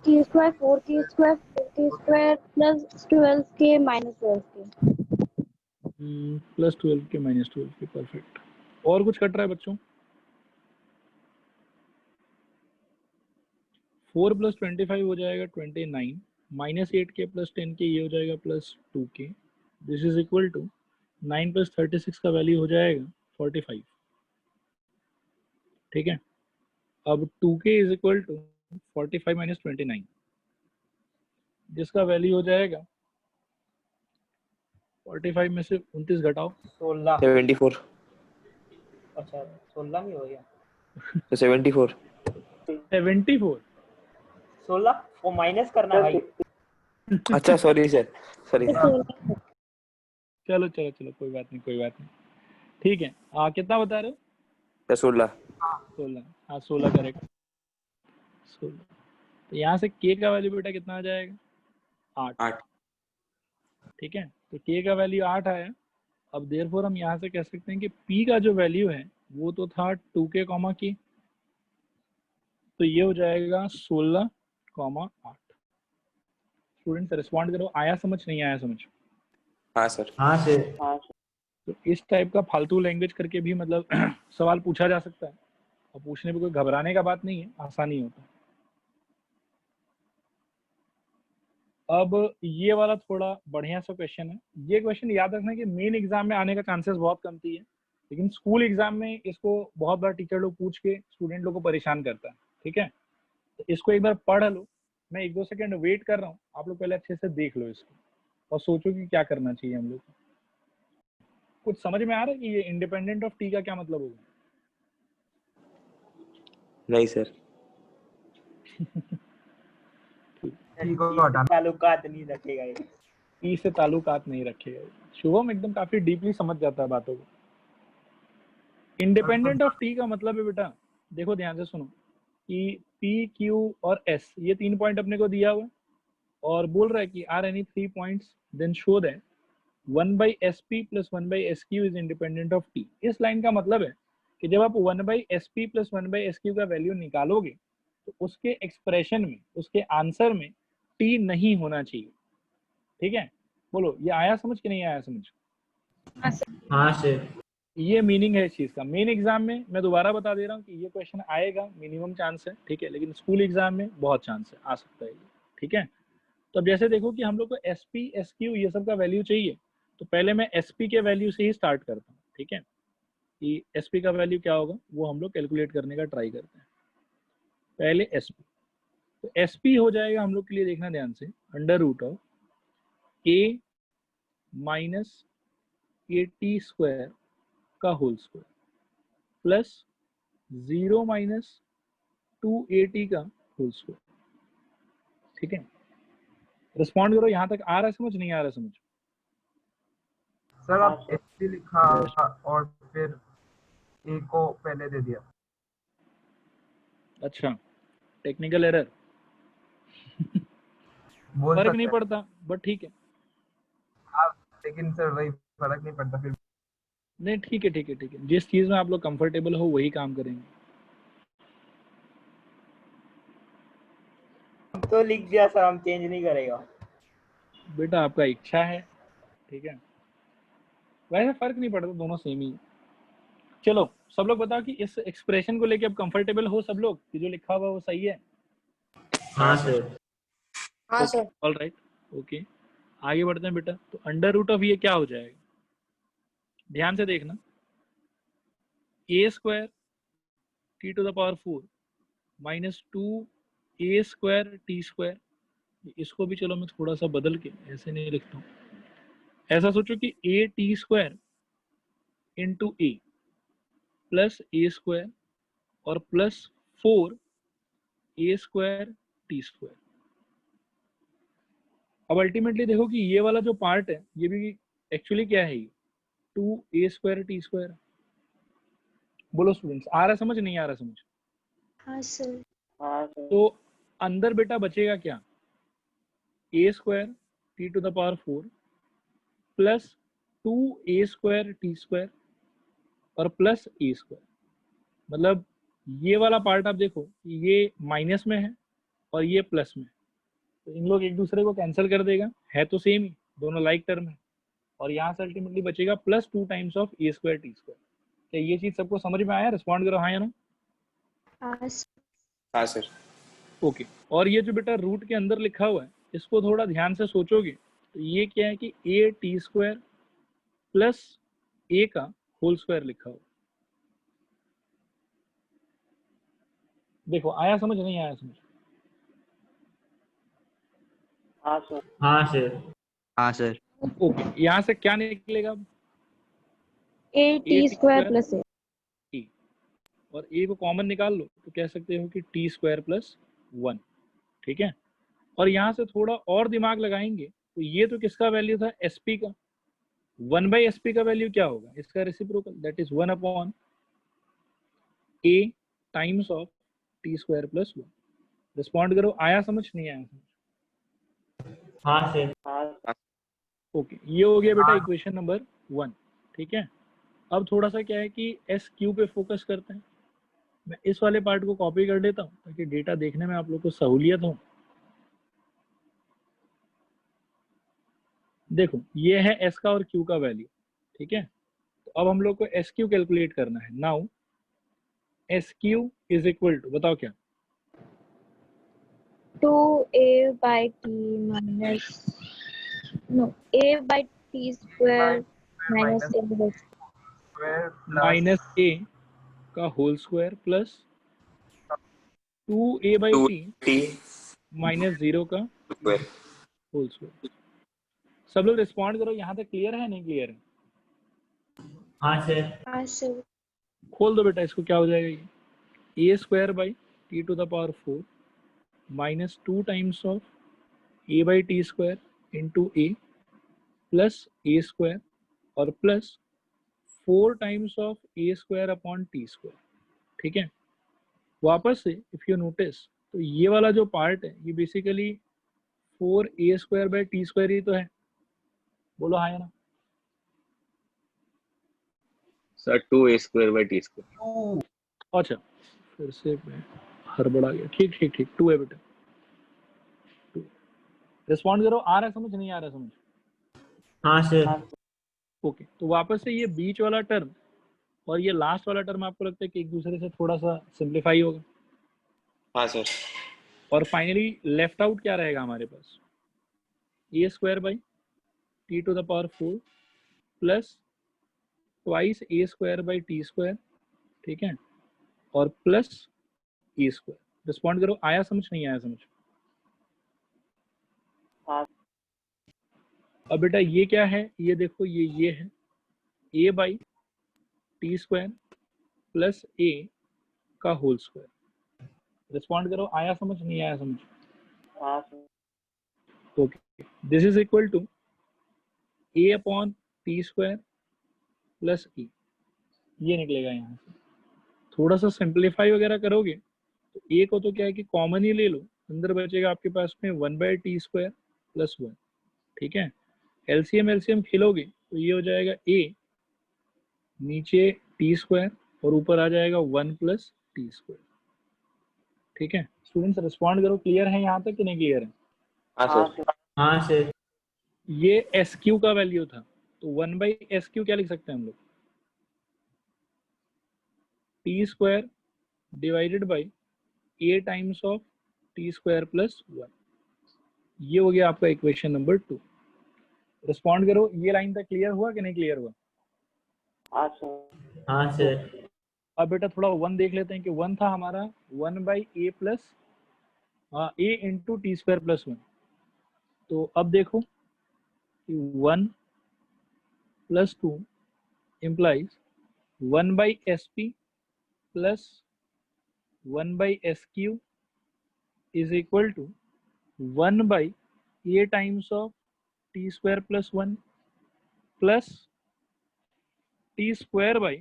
k square 4k square 4k square plus 12k minus 12k। Plus 12k minus 12k, perfect. और कुछ कट रहा है बच्चों? 4 प्लस 25 हो जाएगा 29, माइनस 8k प्लस 10k ये हो जाएगा plus 2k, this is equal to 9 plus 36 का वैल्यू हो जाएगा 45, ठीक है। अब 2k is equal to 45 minus 29, जिसका वैल्यू हो जाएगा 45 में से 29 घटाओ 16। 74। अच्छा 16 नहीं हो गया? तो 74। 74। 16 वो माइनस करना भाई। अच्छा सॉरी सर, सॉरी। चलो चलो चलो, कोई बात नहीं कोई बात नहीं, ठीक है। कितना बता रहे हो? 16। 16, हाँ 16 करेक्ट, 16। तो यहाँ से k का वैल्यू बेटा कितना आ जाएगा? 8, 8। ठीक है। तो k का वैल्यू 8 आया। अब देयरफॉर हम यहाँ से कह सकते हैं कि p का जो वैल्यू है वो तो था 2k कॉमा k, तो ये हो जाएगा 16 कॉमा 8। स्टूडेंट्स रिस्पॉन्ड करो, आया समझ नहीं आया समझ? हाँ सर। हाँ सर। हाँ सर। तो इस टाइप का फालतू लैंग्वेज करके भी मतलब सवाल पूछा जा सकता है, और पूछने में कोई घबराने का बात नहीं है, आसानी होता है। अब ये वाला थोड़ा बढ़िया सा क्वेश्चन है। ये क्वेश्चन याद रखना कि मेन एग्जाम में आने का चांसेस बहुत कमती है, लेकिन स्कूल एग्जाम में इसको बहुत बार टीचर लोग पूछ के स्टूडेंट लोग को परेशान करता है, ठीक है। तो इसको एक बार पढ़ लो, मैं 1-2 सेकंड वेट कर रहा हूँ, आप लोग पहले अच्छे से देख लो इसको और सोचो कि क्या करना चाहिए हम लोग को। कुछ समझ में आ रहा है कि ये इंडिपेंडेंट ऑफ टी का क्या मतलब होगा? नहीं सर। ठीक को हटाना। ताल्लुकात नहीं रखेगा ये। टी से ताल्लुकात नहीं रखेगा। शुभम एकदम काफी डीपली समझ जाता है बातों को। इंडिपेंडेंट ऑफ टी का मतलब है बेटा, देखो ध्यान से सुनो, कि पी क्यू और एस ये 3 पॉइंट अपने को दिया हुआ है और बोल रहा है कि are any 3 points then show that 1 by S P plus 1 by S Q is independent of T. इस लाइन का मतलब है कि जब आप 1 by S P plus 1 by S Q का वैल्यू निकालोगे तो उसके एक्सप्रेशन में, उसके आंसर में टी नहीं होना चाहिए। ठीक है, बोलो ये आया समझ कि नहीं आया समझ? हाँ सर। ये मीनिंग है इस चीज का। मेन एग्जाम में मैं दोबारा बता दे रहा हूँ कि ये क्वेश्चन आएगा, मिनिमम चांस है, ठीक है, लेकिन स्कूल एग्जाम में बहुत चांस है, आ सकता है ये। ठीक है, तो अब जैसे देखो कि हम लोग को एस पी एस क्यू ये सब का वैल्यू चाहिए, तो पहले मैं एस पी के वैल्यू से ही स्टार्ट करता हूँ। ठीक है, कि एस पी का वैल्यू क्या होगा वो हम लोग कैलकुलेट करने का ट्राई करते हैं। पहले एस पी, तो एस पी हो जाएगा हम लोग के लिए, देखना ध्यान से, under root of a minus a t square का whole square plus 0 minus 2at का होल स्क्वायर। ठीक है, रिस्पॉन्ड करो, यहाँ तक आ रहा है समझ, नहीं आ रहा समझ? सर आप एच लिखा और फिर ए को पहले दे दिया। अच्छा, टेक्निकल एरर, बोल फर्क सकते नहीं हैं पड़ता, बट ठीक है। आप, लेकिन सर वही फर्क नहीं पड़ता फिर। नहीं ठीक है ठीक है ठीक है, जिस चीज में आप लोग कंफर्टेबल हो वही काम करेंगे। हम तो लिख दिया सर, हम चेंज नहीं करेगा। बेटा आपका इच्छा है, ठीक है, वैसे फर्क नहीं पड़ता, दोनों सेम ही। चलो सब लोग बताओ कि इस एक्सप्रेशन को लेके अब कंफर्टेबल हो सब लोग, कि जो लिखा हुआ वो सही है? हाँ सर। हाँ सर। ऑल राइट, ओके, आगे बढ़ते हैं बेटा। तो अंडर रूट ऑफ ये क्या हो जाएगा, ध्यान से देखना, a square T to the power 4 minus 2a square T square. इसको भी चलो मैं थोड़ा सा बदल के ऐसे नहीं लिखता हूँ, ऐसा सोचो कि a t square into a plus a square और plus 4a square T square. अब अल्टीमेटली देखो कि ये वाला जो पार्ट है ये भी एक्चुअली क्या है, ये 2a स्क्वायर टी स्क्वायर। बोलो स्टूडेंट्स, आ रहा समझ नहीं आ रहा समझ? हाँ सर। तो अंदर बेटा बचेगा क्या, a square T to the power 4 plus 2a square T square और प्लस a स्क्वायर। मतलब ये वाला पार्ट आप देखो, ये माइनस में है और ये प्लस में है, तो इन लोग एक दूसरे को कैंसिल कर देगा, है तो सेम ही, दोनों लाइक टर्म है, और यहाँ से अल्टीमेटली बचेगा plus 2 times of a square T square. क्या ये चीज सबको समझ में आया? रिस्पॉन्ड करो हाँ या ना। हाँ सर। हाँ सर। ओके, और ये जो बेटा रूट के अंदर लिखा हुआ है इसको थोड़ा ध्यान से सोचोगे तो ये क्या है कि a T square plus a का होल स्क्वायर लिखा हुआ। देखो आया समझ नहीं आया समझ? हाँ सर। हाँ सर। हाँ सर। ओके, यहाँ से क्या निकलेगा, ए टी स्क्वायर प्लस ए। टी, और a को कॉमन निकाल लो तो कह सकते हो कि टी स्क्वायर प्लस 1। ठीक है, और यहाँ से थोड़ा और दिमाग लगाएंगे तो ये तो किसका वैल्यू था, sp का। 1 बाई sp का वैल्यू क्या होगा, इसका reciprocal, that is 1 upon a times of T square plus 1। Respond करो, आया समझ नहीं आया समझ? हाँ सर। हाँ ओके, ये हो गया बेटा इक्वेशन नंबर 1। ठीक है, अब थोड़ा सा क्या है कि एस क्यू पे फोकस करते हैं। मैं इस वाले पार्ट को कॉपी कर लेता हूँ ताकि डेटा देखने में आप लोग को सहूलियत हो। देखो ये है एस का और क्यू का वैल्यू। ठीक है, तो अब हम लोग को एस क्यू कैलकुलेट करना है। Now S Q is equal to, बताओ क्या, 2a by t minus no a by t square minus a by square minus a का whole square plus 2a by t t minus 0 का square. Whole square. सब लोग respond करो, यहाँ तक clear है नहीं क्लियर है? हाँ सर। हाँ सर। खोल दो बेटा इसको, क्या हो जाएगा ये, a square by t to the power 4 minus 2 times of a by t square into a plus a square और plus 4 times of a square upon t square. ठीक है, वापस से इफ यू नोटिस तो ये वाला जो पार्ट है ये basically 4a square by t square ही तो है। बोलो हाँ या ना? Sir 2a² / t²। अच्छा फिर से मैं हड़बड़ा गया। ठीक ठीक ठीक 2 है बेटा 2। रिस्पॉन्ड करो, आ रहा है समझ, नहीं आ रहा है समझ? हाँ सर। ओके, तो वापस से ये बीच वाला टर्म और ये लास्ट वाला टर्म आपको लगता है कि एक दूसरे से थोड़ा सा सिंप्लीफाई होगा? हाँ सर। और फाइनली लेफ्ट आउट क्या रहेगा हमारे पास? a² / t⁴ plus twice a² / t², ठीक है, और प्लस a²। रिस्पॉन्ड करो, आया समझ, नहीं आया समझ? हाँ। अब बेटा ये क्या है? ये देखो ये है a/t² प्लस a का होल स्क्वायर। रिस्पॉन्ड करो, आया समझ, नहीं आया समझ? हाँ सर। Okay, this is equal to a/t² plus e, ये निकलेगा यहाँ से। थोड़ा सा सिंप्लीफाई वगैरह करोगे तो a को तो क्या है कि कॉमन ही ले लो, अंदर बचेगा आपके पास में 1/t² प्लस 1, ठीक है। एलसीएम खेलोगे तो ये हो जाएगा a, नीचे t² और ऊपर आ जाएगा 1 प्लस t², ठीक है। स्टूडेंट्स रिस्पॉन्ड करो, क्लियर है यहाँ तक कि नहीं क्लियर है? हाँ हाँ सर। सर। हाँ सर। ये SQ का वैल्यू था, तो 1/SQ क्या लिख सकते हैं हम लोग? t² divided by a times of t² plus 1, ये हो गया आपका इक्वेशन नंबर 2। रिस्पॉन्ड करो, ये लाइन तक क्लियर हुआ कि नहीं क्लियर हुआ? हाँ सर। हाँ सर। अब बेटा थोड़ा 1 देख लेते हैं कि 1 था हमारा 1/a plus a into t² plus 1। तो अब देखो कि 1 plus 2 implies 1/sp plus 1/sq is equal to 1/a times of t² plus 1 plus t² by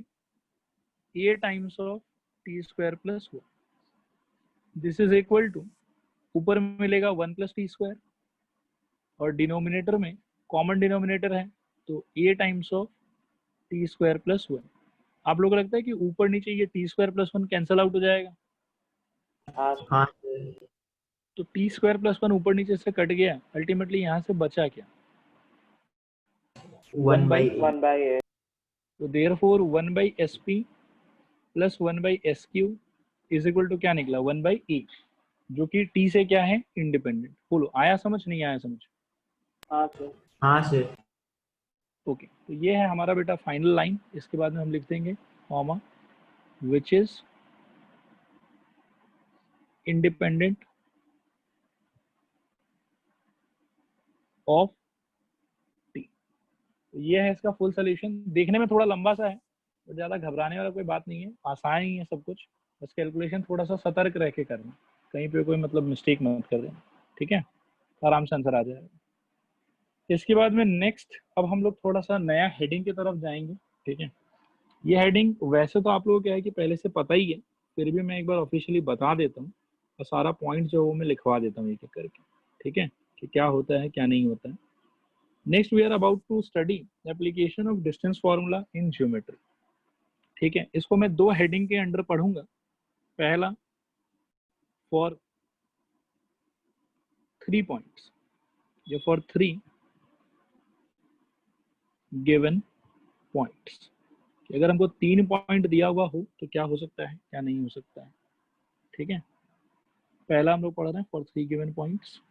a times of t² plus 1। This is equal to, ऊपर मिलेगा 1 plus t² और denominator में common denominator है तो a times of t² plus 1। आप लोगों को लगता है कि ऊपर नीचे ये t² प्लस 1 कैंसल आउट हो जाएगा? हाँ सर। हाँ सर। तो t² प्लस 1 ऊपर नीचे से कट गया, अल्टीमेटली यहाँ से बचा क्या? 1/8। 1/8। तो therefore 1/sp plus 1/sq is equal to क्या निकला? 1/a, जो कि t से क्या है? इंडिपेंडेंट। बोलो आया समझ, नहीं आया समझ? हाँ सर। हाँ सर। ओके, तो ये है हमारा बेटा फाइनल लाइन। इसके बाद में हम लिख देंगे comma which is independent of T. तो ये है इसका फुल सोल्यूशन। देखने में थोड़ा लंबा सा है, तो ज़्यादा घबराने वाला कोई बात नहीं है, आसान ही है सब कुछ। बस कैलकुलेशन थोड़ा सा सतर्क रह के करना, कहीं पे कोई मतलब मिस्टेक मत कर देना, ठीक है। आराम से आंसर आ जाएगा। इसके बाद में नेक्स्ट अब हम लोग थोड़ा सा नया हेडिंग की तरफ जाएंगे, ठीक है। ये हेडिंग वैसे तो आप लोगों को क्या है कि पहले से पता ही है, फिर भी मैं एक बार ऑफिशियली बता देता हूँ और सारा पॉइंट जो वो मैं लिखवा देता हूँ एक एक करके, ठीक है, कि क्या होता है क्या नहीं होता है। Next we are about to study application of distance formula in geometry, ठीक है। इसको मैं 2 हेडिंग के अंडर पढ़ूंगा। पहला फॉर 3 पॉइंट्स, या फॉर 3 गिवन पॉइंट्स, अगर हमको 3 पॉइंट दिया हुआ हो तो क्या हो सकता है क्या नहीं हो सकता है, ठीक है। पहला हम लोग पढ़ रहे हैं फॉर 3 गिवन पॉइंट्स।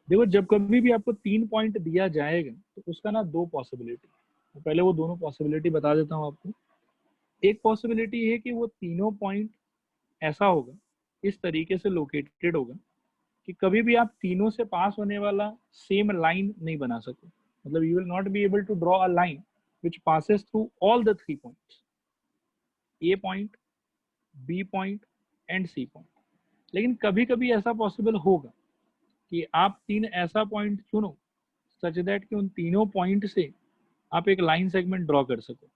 देखो जब कभी भी आपको 3 पॉइंट दिया जाएगा तो उसका ना 2 पॉसिबिलिटी, तो पहले वो दोनों पॉसिबिलिटी बता देता हूँ आपको। एक पॉसिबिलिटी है कि वो तीनों पॉइंट ऐसा होगा, इस तरीके से लोकेटेड होगा कि कभी भी आप तीनों से पास होने वाला सेम लाइन नहीं बना सको। मतलब you will not be able to draw a line which passes through all the 3 points, A point, B point and C point। लेकिन कभी कभी ऐसा पॉसिबल होगा कि आप 3 ऐसा पॉइंट चुनो सच दैट कि उन तीनों पॉइंट से आप एक लाइन सेगमेंट ड्रॉ कर सको,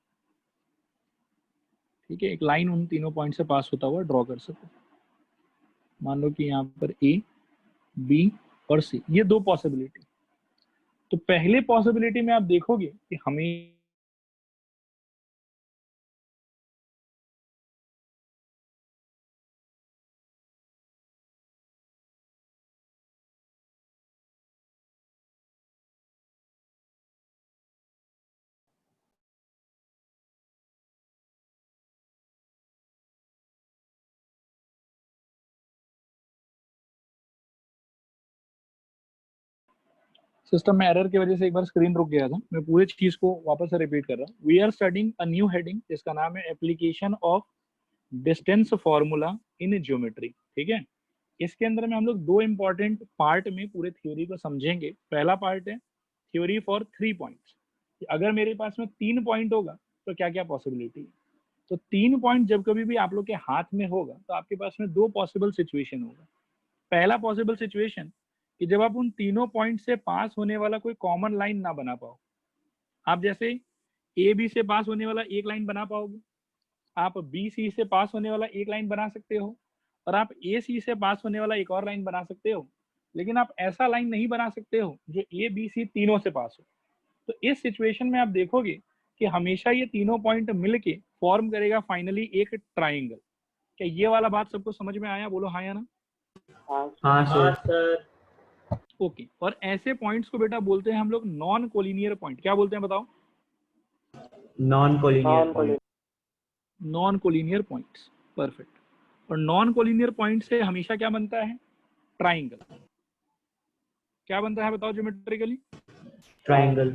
ठीक है। एक लाइन उन तीनों पॉइंट से पास होता हुआ ड्रॉ कर सको। मान लो कि यहाँ पर A, B और C, ये 2 पॉसिबिलिटी। तो पहले पॉसिबिलिटी में आप देखोगे कि हमें सिस्टम में एरर की वजह से एक बार स्क्रीन रुक गया था, मैं पूरी चीज को वापस से रिपीट कर रहा हूँ। We are studying a new heading जिसका नाम है application of distance formula in geometry. ठीक है, इसके अंदर में हम लोग दो इंपॉर्टेंट पार्ट में पूरे थ्योरी को समझेंगे। पहला पार्ट है थ्योरी फॉर 3 पॉइंट्स, अगर मेरे पास में 3 पॉइंट होगा तो क्या क्या पॉसिबिलिटी है। तो 3 पॉइंट जब कभी भी आप लोग के हाथ में होगा तो आपके पास में 2 पॉसिबल सिचुएशन होगा। पहला पॉसिबल सिचुएशन कि जब आप उन तीनों पॉइंट से पास होने वाला कोई कॉमन लाइन ना बना पाओ। आप जैसे ए बी से पास होने वाला एक लाइन बना पाओगे, आप बी सी से पास होने वाला एक लाइन बना सकते हो, और आप ए सी से पास होने वाला एक और लाइन बना सकते हो, लेकिन आप ऐसा लाइन नहीं बना सकते हो जो ए बी सी तीनों से पास हो। तो इस सिचुएशन में आप देखोगे कि हमेशा ये तीनों पॉइंट मिलके फॉर्म करेगा फाइनली एक ट्राइंगल। क्या ये वाला बात सबको समझ में आया? बोलो हाँ या ना। हाँ सर। ओके, और ऐसे पॉइंट्स को बेटा बोलते हैं हम लोग नॉन कोलिनियर पॉइंट। क्या बोलते हैं बताओ? Non collinear point. Non collinear points, perfect. और नॉन कोलिनियर पॉइंट से हमेशा क्या बनता है? ट्राइंगल। क्या बनता है बताओ ज्योमेट्रिकली? ट्राइंगल।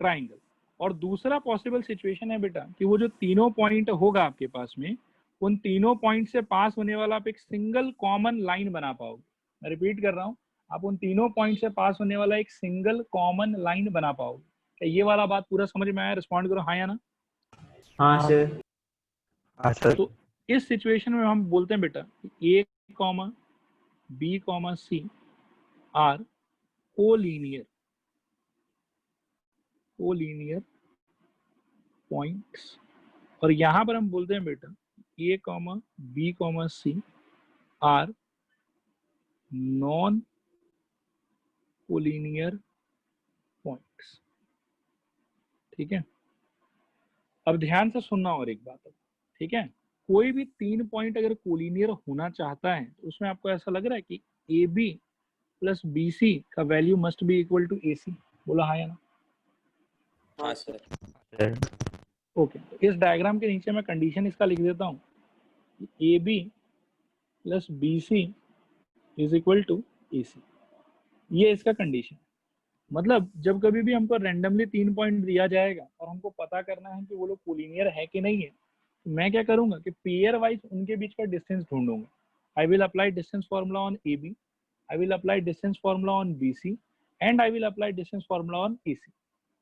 ट्राइंगल। और दूसरा पॉसिबल सिचुएशन है बेटा कि वो जो तीनों पॉइंट होगा आपके पास में, उन तीनों पॉइंट से पास होने वाला आप एक सिंगल कॉमन लाइन बना पाओगे। मैं रिपीट कर रहा हूँ, आप उन तीनों पॉइंट से पास होने वाला एक सिंगल कॉमन लाइन बना पाओगे। क्या ये वाला बात पूरा समझ में आया? रिस्पॉन्ड करो हाँ या ना। हाँ सर। हाँ सर। तो इस सिचुएशन में हम बोलते हैं बेटा a comma b comma c are collinear points. और यहां पर हम बोलते हैं बेटा a comma b comma c are non collinear points. ठीक है, अब ध्यान से सुनना और एक बात है। ठीक है, कोई भी 3 पॉइंट अगर कोलिनियर होना चाहता है तो उसमें आपको ऐसा लग रहा है कि a b plus b c का value must be equal to a c. बोला हाँ या ना। हाँ सर। सर। ओके, तो इस डायग्राम के नीचे मैं कंडीशन इसका लिख देता हूँ, a b plus b c is equal to a c. ये इसका कंडीशन। मतलब जब कभी भी हमको रैंडमली 3 पॉइंट दिया जाएगा और हमको पता करना है कि वो लोग कोलिनियर है कि नहीं है, तो मैं क्या करूंगा कि पेयर वाइज उनके बीच का डिस्टेंस ढूंढूंगा। I will apply distance formula on a b, I will apply distance formula on b c, and I will apply distance formula on a c.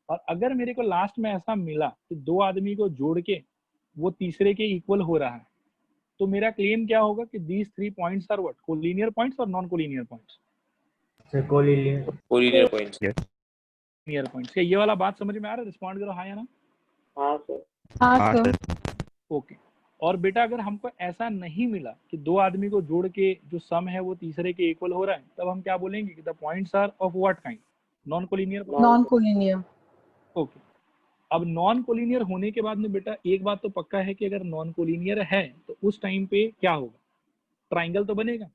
और अगर मेरे को लास्ट में ऐसा मिला कि 2 आदमी को जोड़ के वो तीसरे के इक्वल हो रहा है, तो मेरा क्लेम क्या होगा कि these 3 points are what? Collinear points और non collinear points? Sir collinear. Collinear points. Near points. क्या ये वाला बात समझ में आ रहा है? रिस्पॉन्ड करो हाँ या ना। हाँ सर। हाँ सर। ओके, और बेटा अगर हमको ऐसा नहीं मिला कि 2 आदमी को जोड़ के जो सम है वो तीसरे के इक्वल हो रहा है, तब हम क्या बोलेंगे कि the points are of what kind? Non collinear. Non collinear. Okay, अब नॉन कोलिनियर होने के बाद में बेटा एक बात तो पक्का है कि अगर नॉन कोलिनियर है तो उस टाइम पे क्या होगा? ट्राइंगल तो बनेगा।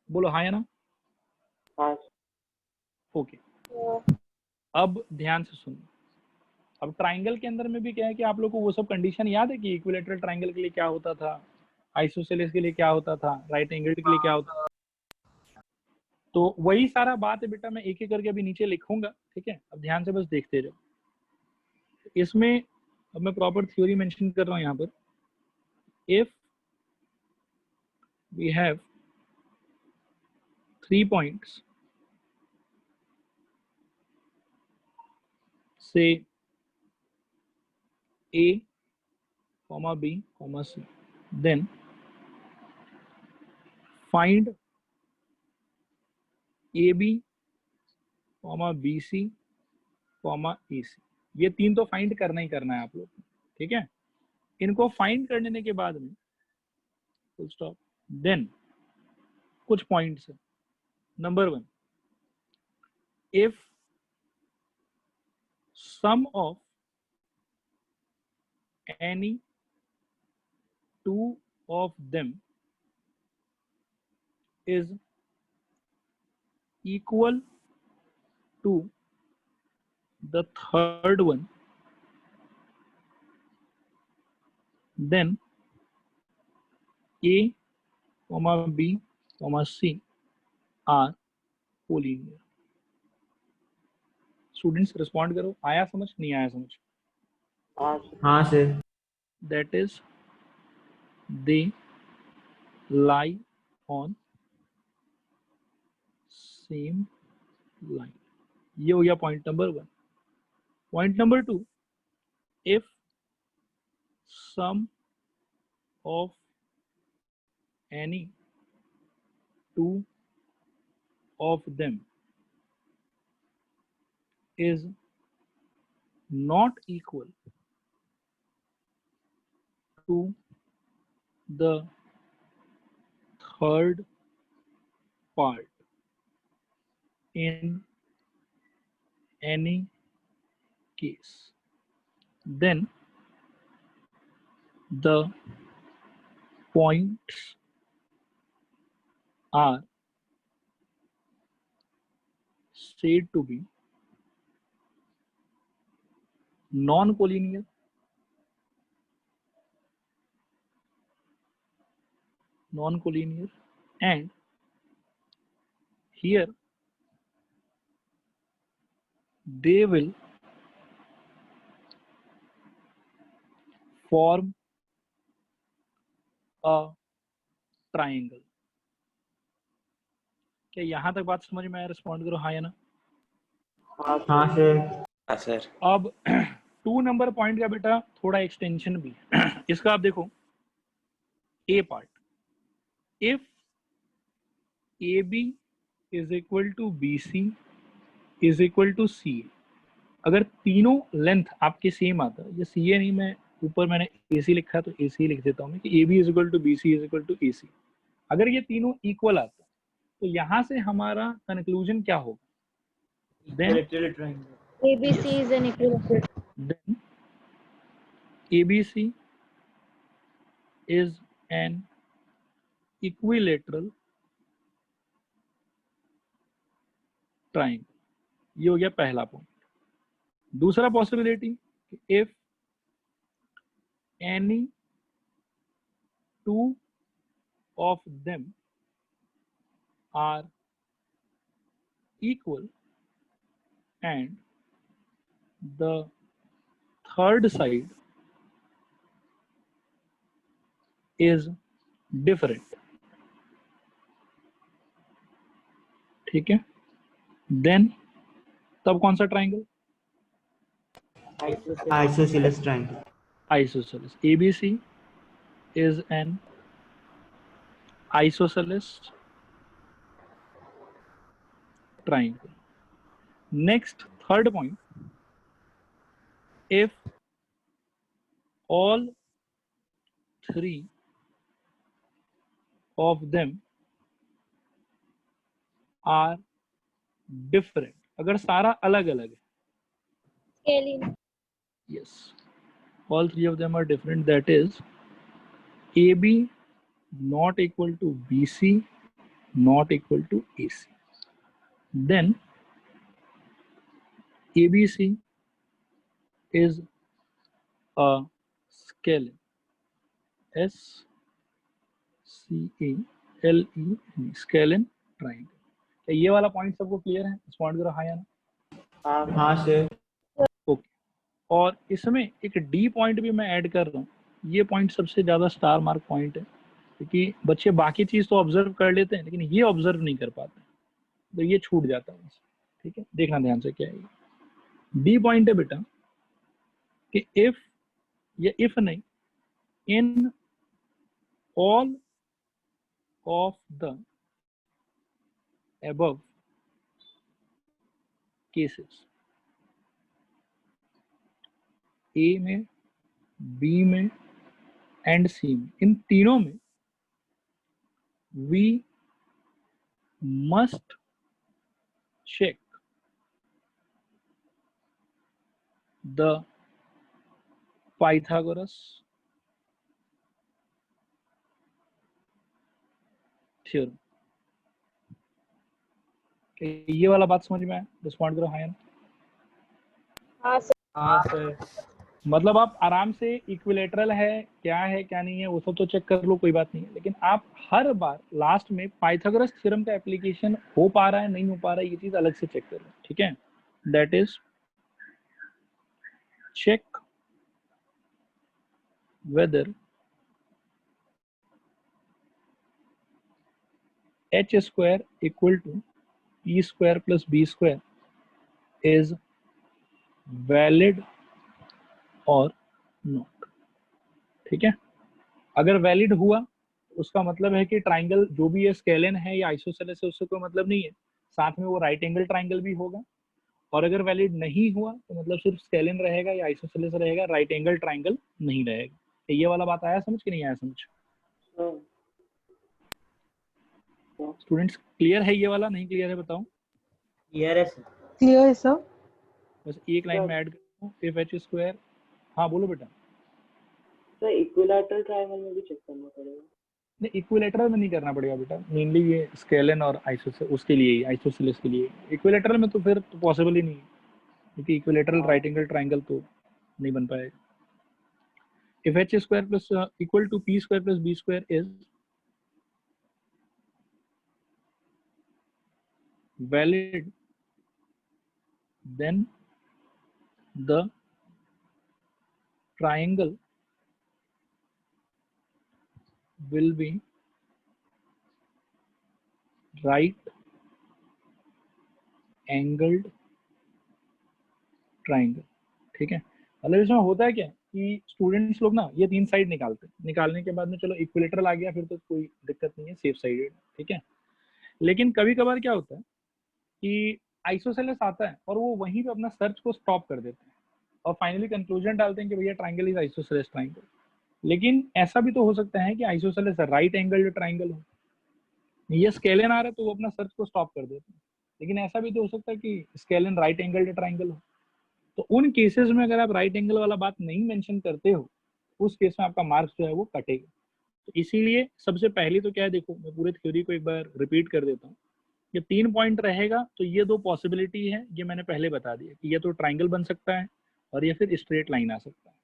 बोलो हाँ या ना। हाँ सर। ओके, अब ध्यान से सुनो। अब ट्राइंगल के अंदर में भी क्या है कि आप लोग को वो सब कंडीशन याद है कि इक्विलेटरल ट्राइंगल के लिए क्या होता था, आइसोसेलेस के लिए क्या होता था, राइट एंगल के लिए क्या होता था। तो वही सारा बात है बेटा, मैं एक एक करके अभी नीचे लिखूंगा। ठीक है, अब ध्यान से बस देखते रहो। इसमें अब मैं प्रॉपर थ्योरी मेंशन कर रहा हूं यहाँ पर। इफ वी हैव 3 पॉइंट्स, से A, B, C, then find AB, BC, AC। ये 3 तो फाइंड करना ही करना है आप लोग। ठीक है, इनको फाइंड करने के बाद में फुल स्टॉप, देन कुछ पॉइंट्स है। Number 1, if sum of any 2 of them is equal to the third one, then A, B, C are collinear. Students respond करो, आया समझ नहीं आया समझ? हाँ सर। हाँ सर। That is they lie on same line. ये हो गया point number 1। Point number 2, if sum of any two of them is not equal to the third part in any case, then the points are said to be non-collinear, and here they will form a triangle। क्या यहां तक बात समझ में आया? Respond करो हाँ या ना। हाँ सर। हाँ सर। अब 2 नंबर पॉइंट का बेटा थोड़ा एक्सटेंशन भी इसका आप देखो। A part, if a b is equal to b c is equal to c, अगर तीनों लेंथ आपके सेम आता है, ये सी ए नहीं, मैं ऊपर मैंने ए सी लिखा तो ए सी लिख देता हूँ कि a b is equal to b c is equal to a c, अगर ये तीनों इक्वल आता है तो यहाँ से हमारा कंक्लूजन क्या होगा? ABC is an equilateral. Then ABC is an equilateral triangle। ये हो गया पहला पॉइंट। दूसरा possibility, if any two of them are equal and the third side is different, ठीक है? Then तब कौन सा triangle? Isosceles triangle. Isosceles। ABC is an isosceles triangle। Next, third point, if all three of them are different, अगर सारा अलग अलग है, Scaling. yes, all three of them are different, that is AB not equal to BC not equal to AC, then ABC is a scalene, SCALENE, scalene triangle। क्या ये वाला point सबको clear है? रिस्पॉन्ड करो हाँ या ना। हाँ सर। ओके, और इसमें एक डी पॉइंट भी मैं ऐड कर रहा हूँ। ये पॉइंट सबसे ज्यादा स्टार मार्क पॉइंट है, क्योंकि बच्चे बाकी चीज तो ऑब्जर्व कर लेते हैं लेकिन ये ऑब्जर्व नहीं कर पाते, तो ये छूट जाता है। ठीक है, देखना ध्यान से क्या है ये। डी पॉइंट है बेटा कि इफ, या इफ नहीं, in all of the above cases, A में, B में एंड C में, इन तीनों में we must check the Pythagoras theorem। ये वाला बात समझ में आया? रिस्पॉन्ड करो हाँ या ना। हाँ सर। हाँ सर। मतलब आप आराम से इक्विलेटरल है क्या नहीं है वो सब तो चेक कर लो, कोई बात नहीं है, लेकिन आप हर बार लास्ट में पाइथागोरस थ्योरम का एप्लीकेशन हो पा रहा है नहीं हो पा रहा है, ये चीज अलग से चेक कर लो। ठीक है, that is check whether h square equal to p square plus b square is valid or not। ठीक है, अगर वैलिड हुआ उसका मतलब है कि ट्राइंगल जो भी ये स्केलन है या आइसोसेलेस है उससे कोई मतलब नहीं है, साथ में वो राइट एंगल ट्राइंगल भी होगा। और अगर वैलिड नहीं हुआ तो मतलब सिर्फ स्केलन रहेगा या आइसोसेलेस रहेगा, राइट एंगल ट्राइंगल नहीं रहेगा। तो ये वाला बात आया समझ कि नहीं आया समझ? स्टूडेंट्स क्लियर है ये वाला? नहीं क्लियर है बताओ। क्लियर है सर। क्लियर है सर। बस एक लाइन में ऐड करो, इफ एच स्क्वायर। हाँ बोलो बेटा। सर इक्विलैटरल ट्रायंगल में भी चेक करना पड़ेगा? नहीं, इक्विलैटरल में नहीं करना पड़ेगा बेटा, मेनली ये स्केलन और आइसोसेलेस उसके लिए ही, आइसोसेलेस के लिए। इक्विलैटरल में तो फिर तो पॉसिबल ही नहीं है, क्योंकि इक्विलैटरल राइट एंगल ट्राइंगल तो नहीं बन पाएगा। If H square plus equal to P square plus B square is valid, then the triangle will be right angled triangle। ठीक है, मतलब इसमें होता है क्या कि स्टूडेंट्स लोग ना ये तीन साइड निकालते हैं, निकालने के बाद में चलो इक्विलेटरल आ गया फिर तो कोई दिक्कत नहीं है, सेफ साइडेड। ठीक है, लेकिन कभी कभार क्या होता है कि आइसोसेलेस आता है और वो वहीं पे अपना सर्च को स्टॉप कर देते हैं और फाइनली कंक्लूजन डालते हैं कि भैया ट्राइंगल इज आइसोसेलेस ट्राइंगल। लेकिन ऐसा भी तो हो सकता है कि आइसोसेलेस राइट एंगल ट्राइंगल हो, ये स्केलन आ रहा है तो वो अपना सर्च को स्टॉप कर देते हैं। लेकिन ऐसा भी तो हो सकता है कि स्केलन राइट एंगल ट्राइंगल हो। तो उन केसेस में अगर आप राइट एंगल वाला बात नहीं मेंशन करते हो उस केस में आपका मार्क्स जो है वो कटेगा। तो इसीलिए सबसे पहले तो क्या है, देखो मैं पूरे थ्योरी को एक बार रिपीट कर देता हूँ। ये 3 पॉइंट रहेगा तो ये 2 पॉसिबिलिटी है, ये मैंने पहले बता दिया कि ये तो ट्राइंगल बन सकता है और ये फिर स्ट्रेट लाइन आ सकता है।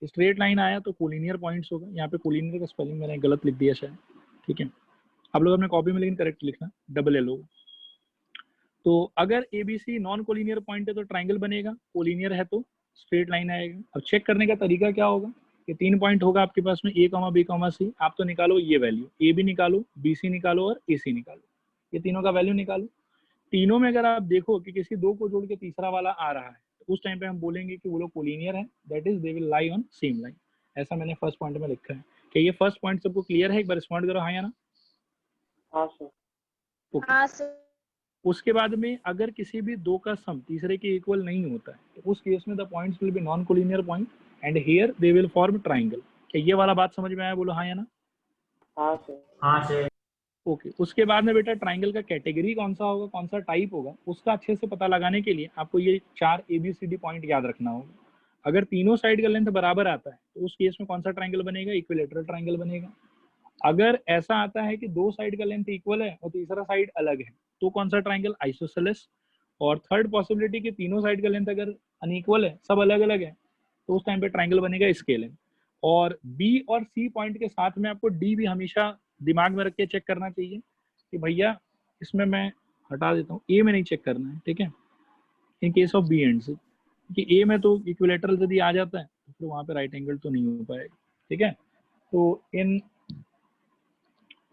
स्ट्रेट लाइन आया तो कोलिनियर पॉइंट्स होगा। यहाँ पे कोलिनियर का स्पेलिंग मैंने गलत लिख दिया शायद। ठीक है, आप लोग अपने कॉपी में लेकिन करेक्ट लिखना, डबल एल होगा। तो अगर ABC नॉन कोलिनियर पॉइंट है तो ट्राइंगल बनेगा, कोलिनियर है तो स्ट्रेट लाइन आएगा। अब चेक करने का तरीका क्या होगा कि 3 पॉइंट होगा आपके पास में, A, B, C। आप तो निकालो ये वैल्यू, A भी निकालो, BC निकालो और AC निकालो, ये तीनों का वैल्यू निकालो। तीनों में अगर आप देखो कि किसी दो को जोड़ के तीसरा वाला आ रहा है तो उस टाइम पे हम बोलेंगे कि वो लोग कोलिनियर है, that is they will lie on same line. ऐसा मैंने फर्स्ट पॉइंट में लिखा है। कि ये फर्स्ट पॉइंट सबको क्लियर है? एक बार रिस्पॉन्ड करो हाँ या ना। हाँ सर। हाँ सर। उसके बाद में अगर किसी भी दो का सम तीसरे के इक्वल नहीं होता है तो उस केस में the points will be non collinear point and here they will form triangle. क्या ये वाला बात समझ में आया? बोलो हाँ या ना। हाँ सर। हाँ सर। ओके, उसके बाद में बेटा ट्राइंगल का कैटेगरी कौन सा होगा, कौन सा टाइप होगा, उसका अच्छे से पता लगाने के लिए आपको ये 4 ABCD पॉइंट याद रखना होगा। अगर तीनों साइड का लेंथ बराबर आता है तो उस केस में कौन सा ट्राइंगल बनेगा? इक्विलेटरल ट्राइंगल बनेगा। अगर ऐसा आता है कि दो साइड का लेंथ इक्वल है और तीसरा साइड अलग है तो कौन सा ट्राइंगल? आइसोसेलेस। और थर्ड पॉसिबिलिटी कि तीनों साइड का लेंथ अगर अनइक्वल है, सब अलग अलग है, तो उस टाइम पे ट्राइंगल बनेगा स्केलन। और B और C पॉइंट के साथ में आपको D भी हमेशा दिमाग में रख के चेक करना चाहिए कि भैया इसमें मैं हटा देता हूँ, A में नहीं चेक करना है। ठीक है, in case of B and C, कि A में तो इक्विलेटरल यदि आ जाता है तो फिर वहाँ पे राइट एंगल तो नहीं हो पाएगा। ठीक है, तो इन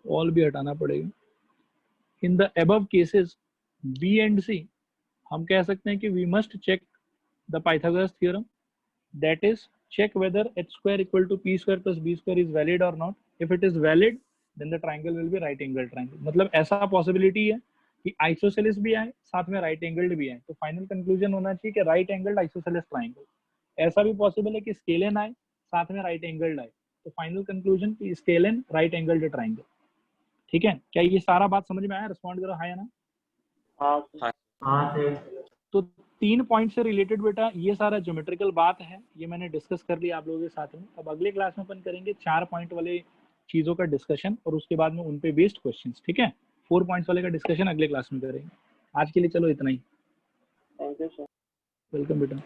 ऑल भी हटाना पड़ेगा। In the above cases B and C हम कह सकते हैं कि we must check the Pythagoras theorem, that is check whether h square equal to p square plus b square is valid or not. If it is valid then the triangle will be right angle triangle। मतलब ऐसा possibility है कि isosceles भी आए साथ में right angled भी आए, तो फाइनल कंक्लूजन होना चाहिए कि राइट एंगल्ड आइसोसेलेस ट्राइंगल। ऐसा भी पॉसिबल है कि स्केलन आए साथ में राइट एंगल्ड आए, तो फाइनल कंक्लूजन कि स्केलन राइट एंगल्ड ट्राइंगल। ठीक है, क्या ये सारा बात समझ में आया? रिस्पॉन्ड करो हाँ या ना। हाँ सर। हाँ सर। तो 3 पॉइंट से रिलेटेड बेटा ये सारा ज्योमेट्रिकल बात है, ये मैंने डिस्कस कर लिया आप लोगों के साथ में। अब अगले क्लास में अपन करेंगे 4 पॉइंट वाले चीजों का डिस्कशन और उसके बाद में उन पे बेस्ड क्वेश्चंस। ठीक है, 4 पॉइंट्स वाले का डिस्कशन अगले क्लास में करेंगे। आज के लिए चलो इतना ही। Thank you sir. वेलकम बेटा।